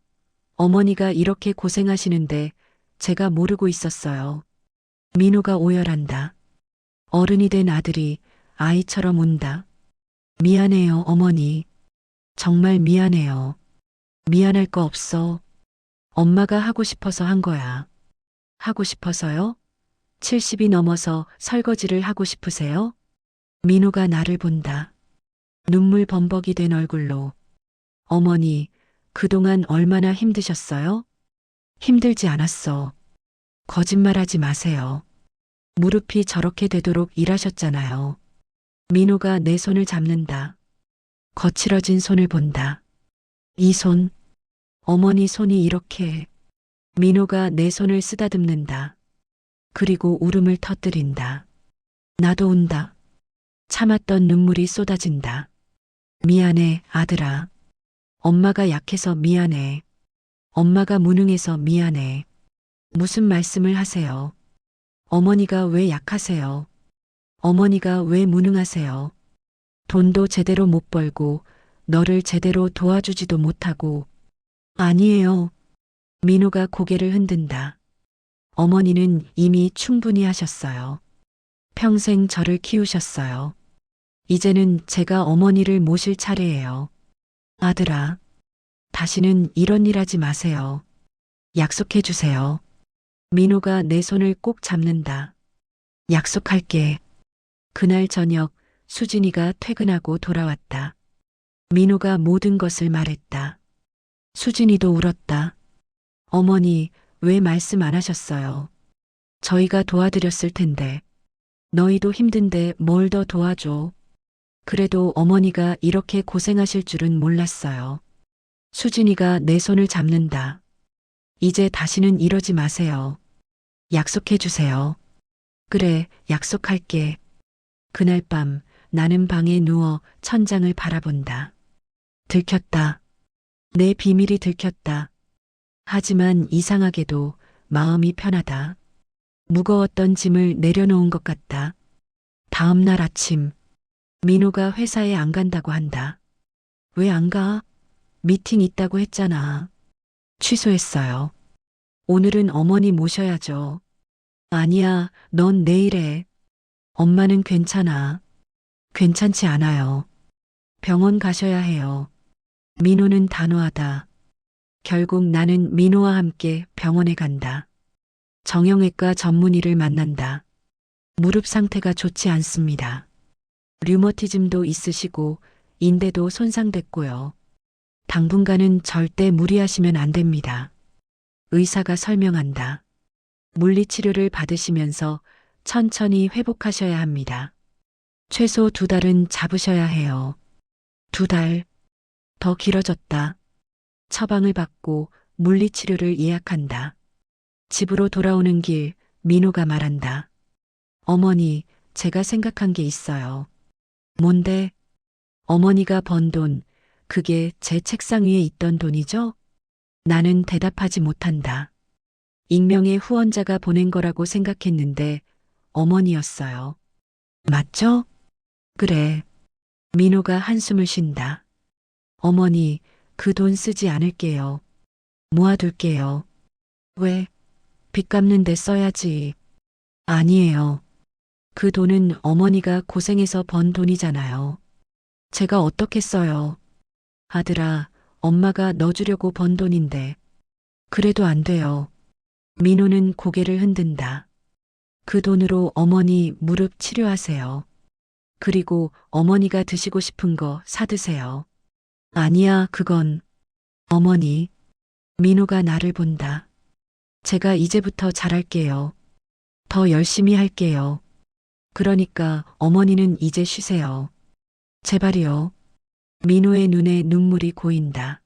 Speaker 1: 어머니가 이렇게 고생하시는데 제가 모르고 있었어요. 민호가 오열한다. 어른이 된 아들이 아이처럼 운다. 미안해요, 어머니. 정말 미안해요. 미안할 거 없어. 엄마가 하고 싶어서 한 거야. 하고 싶어서요? 70이 넘어서 설거지를 하고 싶으세요? 민호가 나를 본다. 눈물 범벅이 된 얼굴로. 어머니, 그동안 얼마나 힘드셨어요? 힘들지 않았어. 거짓말하지 마세요. 무릎이 저렇게 되도록 일하셨잖아요. 민호가 내 손을 잡는다. 거칠어진 손을 본다. 이 손, 어머니 손이 이렇게. 민호가 내 손을 쓰다듬는다. 그리고 울음을 터뜨린다. 나도 운다. 참았던 눈물이 쏟아진다. 미안해, 아들아. 엄마가 약해서 미안해. 엄마가 무능해서 미안해. 무슨 말씀을 하세요? 어머니가 왜 약하세요? 어머니가 왜 무능하세요? 돈도 제대로 못 벌고 너를 제대로 도와주지도 못하고. 아니에요. 민호가 고개를 흔든다. 어머니는 이미 충분히 하셨어요. 평생 저를 키우셨어요. 이제는 제가 어머니를 모실 차례예요. 아들아, 다시는 이런 일 하지 마세요. 약속해 주세요. 민호가 내 손을 꼭 잡는다. 약속할게. 그날 저녁 수진이가 퇴근하고 돌아왔다. 민호가 모든 것을 말했다. 수진이도 울었다. 어머니, 왜 말씀 안 하셨어요? 저희가 도와드렸을 텐데. 너희도 힘든데 뭘 더 도와줘. 그래도 어머니가 이렇게 고생하실 줄은 몰랐어요. 수진이가 내 손을 잡는다. 이제 다시는 이러지 마세요. 약속해 주세요. 그래, 약속할게. 그날 밤 나는 방에 누워 천장을 바라본다. 들켰다. 내 비밀이 들켰다. 하지만 이상하게도 마음이 편하다. 무거웠던 짐을 내려놓은 것 같다. 다음 날 아침, 민호가 회사에 안 간다고 한다. 왜 안 가? 미팅 있다고 했잖아. 취소했어요. 오늘은 어머니 모셔야죠. 아니야, 넌 내일 해. 엄마는 괜찮아. 괜찮지 않아요. 병원 가셔야 해요. 민호는 단호하다. 결국 나는 민호와 함께 병원에 간다. 정형외과 전문의를 만난다. 무릎 상태가 좋지 않습니다. 류머티즘도 있으시고 인대도 손상됐고요. 당분간은 절대 무리하시면 안 됩니다. 의사가 설명한다. 물리치료를 받으시면서 천천히 회복하셔야 합니다. 최소 2달은 잡으셔야 해요. 2달. 더 길어졌다. 처방을 받고 물리치료를 예약한다. 집으로 돌아오는 길 민호가 말한다. 어머니, 제가 생각한 게 있어요. 뭔데? 어머니가 번 돈, 그게 제 책상 위에 있던 돈이죠? 나는 대답하지 못한다. 익명의 후원자가 보낸 거라고 생각했는데 어머니였어요. 맞죠? 그래. 민호가 한숨을 쉰다. 어머니, 그 돈 쓰지 않을게요. 모아둘게요. 왜? 빚 갚는 데 써야지. 아니에요. 그 돈은 어머니가 고생해서 번 돈이잖아요. 제가 어떻게 써요? 아들아, 엄마가 너 주려고 번 돈인데. 그래도 안 돼요. 민호는 고개를 흔든다. 그 돈으로 어머니 무릎 치료하세요. 그리고 어머니가 드시고 싶은 거 사드세요. 아니야, 그건. 어머니. 민호가 나를 본다. 제가 이제부터 잘할게요. 더 열심히 할게요. 그러니까 어머니는 이제 쉬세요. 제발이요. 민호의 눈에 눈물이 고인다.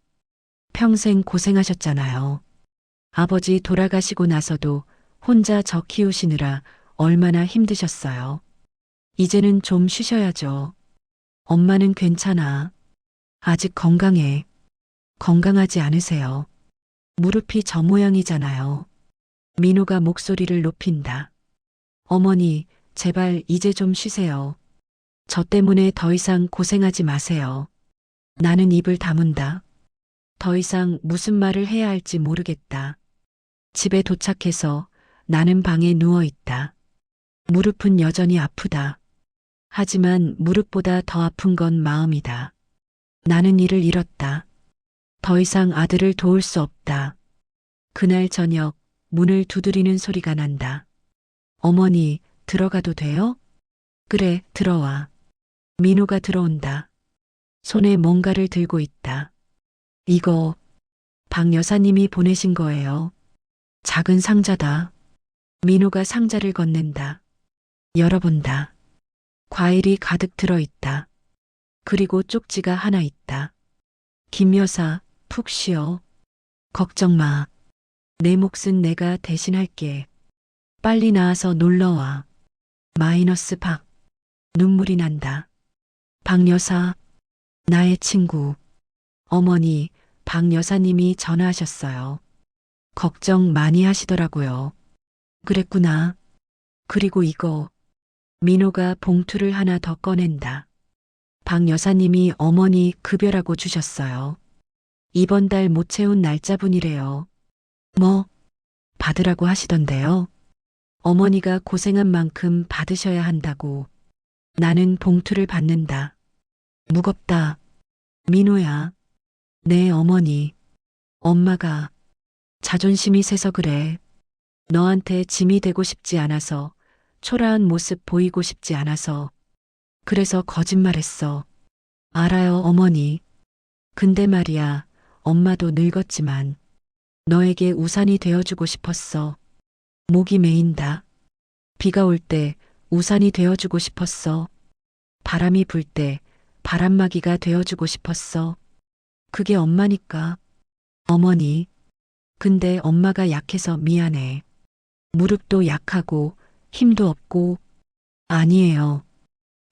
Speaker 1: 평생 고생하셨잖아요. 아버지 돌아가시고 나서도 혼자 저 키우시느라 얼마나 힘드셨어요. 이제는 좀 쉬셔야죠. 엄마는 괜찮아. 아직 건강해. 건강하지 않으세요. 무릎이 저 모양이잖아요. 민호가 목소리를 높인다. 어머니, 제발 이제 좀 쉬세요. 저 때문에 더 이상 고생하지 마세요. 나는 입을 다문다. 더 이상 무슨 말을 해야 할지 모르겠다. 집에 도착해서 나는 방에 누워 있다. 무릎은 여전히 아프다. 하지만 무릎보다 더 아픈 건 마음이다. 나는 이를 잃었다. 더 이상 아들을 도울 수 없다. 그날 저녁 문을 두드리는 소리가 난다. 어머니, 들어가도 돼요? 그래, 들어와. 민호가 들어온다. 손에 뭔가를 들고 있다. 이거 박 여사님이 보내신 거예요. 작은 상자다. 민호가 상자를 건넨다. 열어본다. 과일이 가득 들어있다. 그리고 쪽지가 하나 있다. 김 여사, 푹 쉬어. 걱정 마. 내 몫은 내가 대신할게. 빨리 나와서 놀러와. 마이너스 박. 눈물이 난다. 박 여사, 나의 친구. 어머니, 박 여사님이 전화하셨어요. 걱정 많이 하시더라고요. 그랬구나. 그리고 이거. 민호가 봉투를 하나 더 꺼낸다. 박 여사님이 어머니 급여라고 주셨어요. 이번 달 못 채운 날짜분이래요. 뭐? 받으라고 하시던데요. 어머니가 고생한 만큼 받으셔야 한다고. 나는 봉투를 받는다. 무겁다. 민호야. 네, 어머니. 엄마가 자존심이 세서 그래. 너한테 짐이 되고 싶지 않아서, 초라한 모습 보이고 싶지 않아서, 그래서 거짓말했어. 알아요, 어머니. 근데 말이야, 엄마도 늙었지만, 너에게 우산이 되어주고 싶었어. 목이 메인다. 비가 올 때 우산이 되어주고 싶었어. 바람이 불 때 바람막이가 되어주고 싶었어. 그게 엄마니까. 어머니. 근데 엄마가 약해서 미안해. 무릎도 약하고 힘도 없고. 아니에요.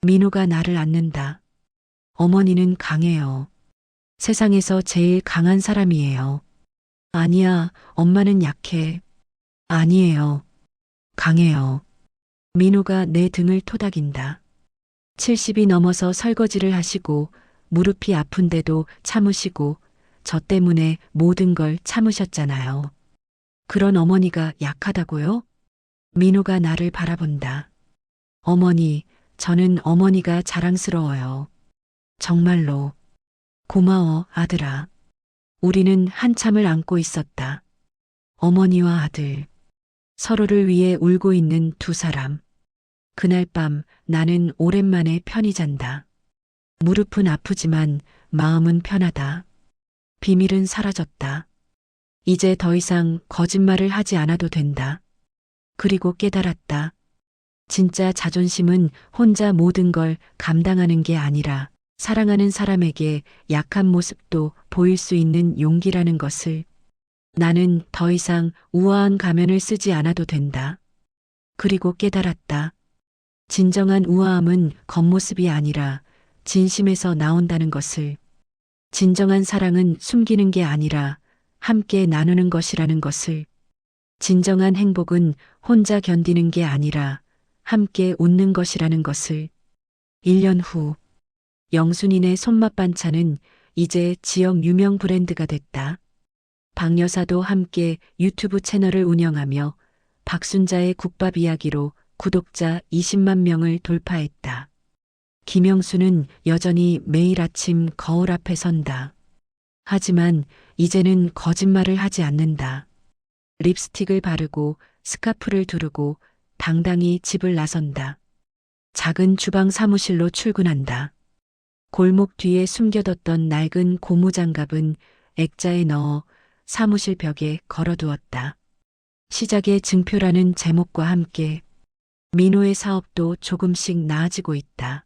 Speaker 1: 민호가 나를 안는다. 어머니는 강해요. 세상에서 제일 강한 사람이에요. 아니야, 엄마는 약해. 아니에요. 강해요. 민호가 내 등을 토닥인다. 70이 넘어서 설거지를 하시고 무릎이 아픈데도 참으시고 저 때문에 모든 걸 참으셨잖아요. 그런 어머니가 약하다고요? 민호가 나를 바라본다. 어머니, 저는 어머니가 자랑스러워요. 정말로. 고마워, 아들아. 우리는 한참을 안고 있었다. 어머니와 아들. 서로를 위해 울고 있는 두 사람. 그날 밤 나는 오랜만에 편히 잔다. 무릎은 아프지만 마음은 편하다. 비밀은 사라졌다. 이제 더 이상 거짓말을 하지 않아도 된다. 그리고 깨달았다. 진짜 자존심은 혼자 모든 걸 감당하는 게 아니라 사랑하는 사람에게 약한 모습도 보일 수 있는 용기라는 것을. 나는 더 이상 우아한 가면을 쓰지 않아도 된다. 그리고 깨달았다. 진정한 우아함은 겉모습이 아니라 진심에서 나온다는 것을. 진정한 사랑은 숨기는 게 아니라 함께 나누는 것이라는 것을. 진정한 행복은 혼자 견디는 게 아니라 함께 웃는 것이라는 것을. 1년 후, 영순이네 손맛 반찬은 이제 지역 유명 브랜드가 됐다. 박 여사도 함께 유튜브 채널을 운영하며 박순자의 국밥 이야기로 구독자 20만 명을 돌파했다. 김영수는 여전히 매일 아침 거울 앞에 선다. 하지만 이제는 거짓말을 하지 않는다. 립스틱을 바르고 스카프를 두르고 당당히 집을 나선다. 작은 주방 사무실로 출근한다. 골목 뒤에 숨겨뒀던 낡은 고무장갑은 액자에 넣어 사무실 벽에 걸어두었다. 시작의 증표라는 제목과 함께 민호의 사업도 조금씩 나아지고 있다.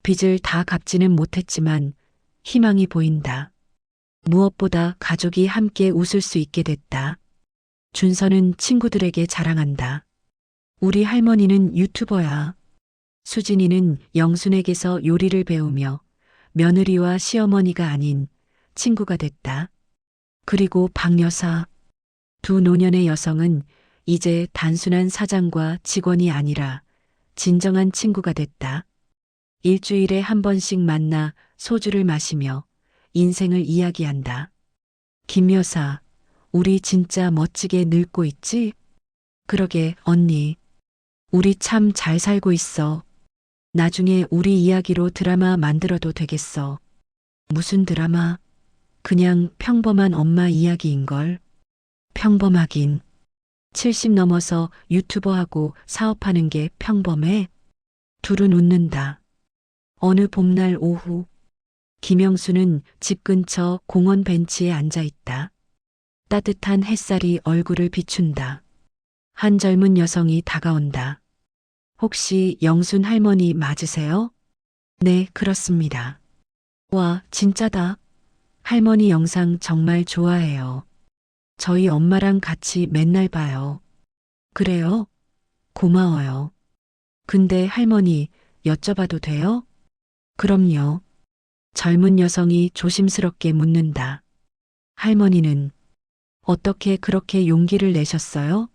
Speaker 1: 빚을 다 갚지는 못했지만 희망이 보인다. 무엇보다 가족이 함께 웃을 수 있게 됐다. 준서는 친구들에게 자랑한다. 우리 할머니는 유튜버야. 수진이는 영순에게서 요리를 배우며 며느리와 시어머니가 아닌 친구가 됐다. 그리고 박 여사. 두 노년의 여성은 이제 단순한 사장과 직원이 아니라 진정한 친구가 됐다. 일주일에 한 번씩 만나 소주를 마시며 인생을 이야기한다. 김 여사, 우리 진짜 멋지게 늙고 있지? 그러게, 언니. 우리 참 잘 살고 있어. 나중에 우리 이야기로 드라마 만들어도 되겠어. 무슨 드라마? 그냥 평범한 엄마 이야기인걸. 평범하긴. 70 넘어서 유튜버하고 사업하는 게 평범해? 둘은 웃는다. 어느 봄날 오후, 김영수는 집 근처 공원 벤치에 앉아 있다. 따뜻한 햇살이 얼굴을 비춘다. 한 젊은 여성이 다가온다. 혹시 영순 할머니 맞으세요? 네, 그렇습니다. 와, 진짜다. 할머니 영상 정말 좋아해요. 저희 엄마랑 같이 맨날 봐요. 그래요? 고마워요. 근데 할머니, 여쭤봐도 돼요? 그럼요. 젊은 여성이 조심스럽게 묻는다. 할머니는 어떻게 그렇게 용기를 내셨어요?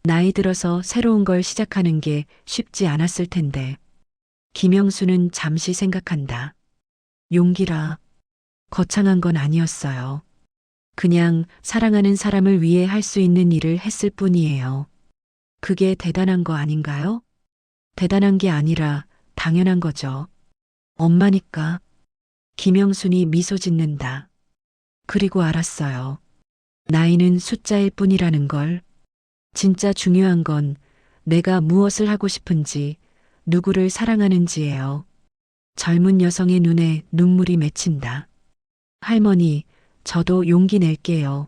Speaker 1: 나이 들어서 새로운 걸 시작하는 게 쉽지 않았을 텐데. 김영수는 잠시 생각한다. 용기라. 거창한 건 아니었어요. 그냥 사랑하는 사람을 위해 할 수 있는 일을 했을 뿐이에요. 그게 대단한 거 아닌가요? 대단한 게 아니라 당연한 거죠. 엄마니까. 김영순이 미소 짓는다. 그리고 알았어요. 나이는 숫자일 뿐이라는 걸. 진짜 중요한 건 내가 무엇을 하고 싶은지, 누구를 사랑하는지예요. 젊은 여성의 눈에 눈물이 맺힌다. 할머니, 저도 용기 낼게요.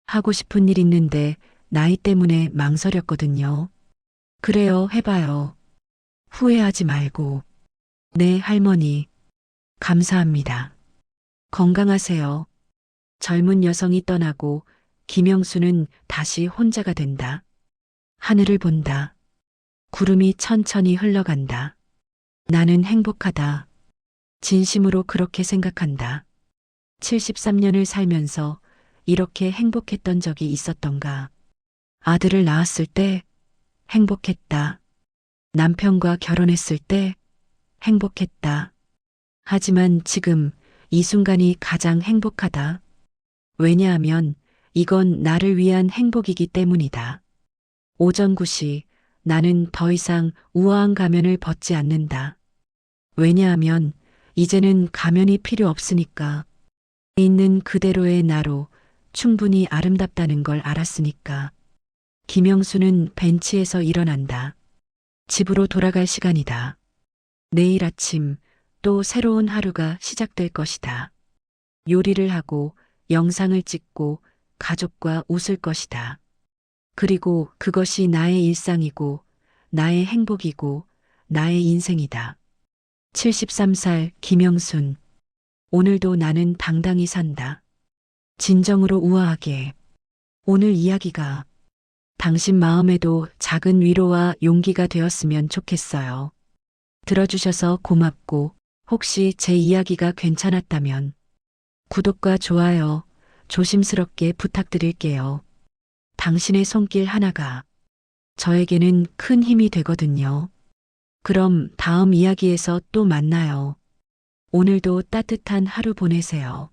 Speaker 1: 하고 싶은 일 있는데 나이 때문에 망설였거든요. 그래요, 해봐요. 후회하지 말고. 네, 할머니. 감사합니다. 건강하세요. 젊은 여성이 떠나고 김영수는 다시 혼자가 된다. 하늘을 본다. 구름이 천천히 흘러간다. 나는 행복하다. 진심으로 그렇게 생각한다. 73년을 살면서 이렇게 행복했던 적이 있었던가. 아들을 낳았을 때 행복했다. 남편과 결혼했을 때 행복했다. 하지만 지금 이 순간이 가장 행복하다. 왜냐하면 이건 나를 위한 행복이기 때문이다. 오전 9시 나는 더 이상 우아한 가면을 벗지 않는다. 왜냐하면 이제는 가면이 필요 없으니까. 있는 그대로의 나로 충분히 아름답다는 걸 알았으니까. 김영수는 벤치에서 일어난다. 집으로 돌아갈 시간이다. 내일 아침 또 새로운 하루가 시작될 것이다. 요리를 하고 영상을 찍고 가족과 웃을 것이다. 그리고 그것이 나의 일상이고 나의 행복이고 나의 인생이다. 73살 김영순. 오늘도 나는 당당히 산다. 진정으로 우아하게. 오늘 이야기가 당신 마음에도 작은 위로와 용기가 되었으면 좋겠어요. 들어주셔서 고맙고 혹시 제 이야기가 괜찮았다면 구독과 좋아요 조심스럽게 부탁드릴게요. 당신의 손길 하나가 저에게는 큰 힘이 되거든요. 그럼 다음 이야기에서 또 만나요. 오늘도 따뜻한 하루 보내세요.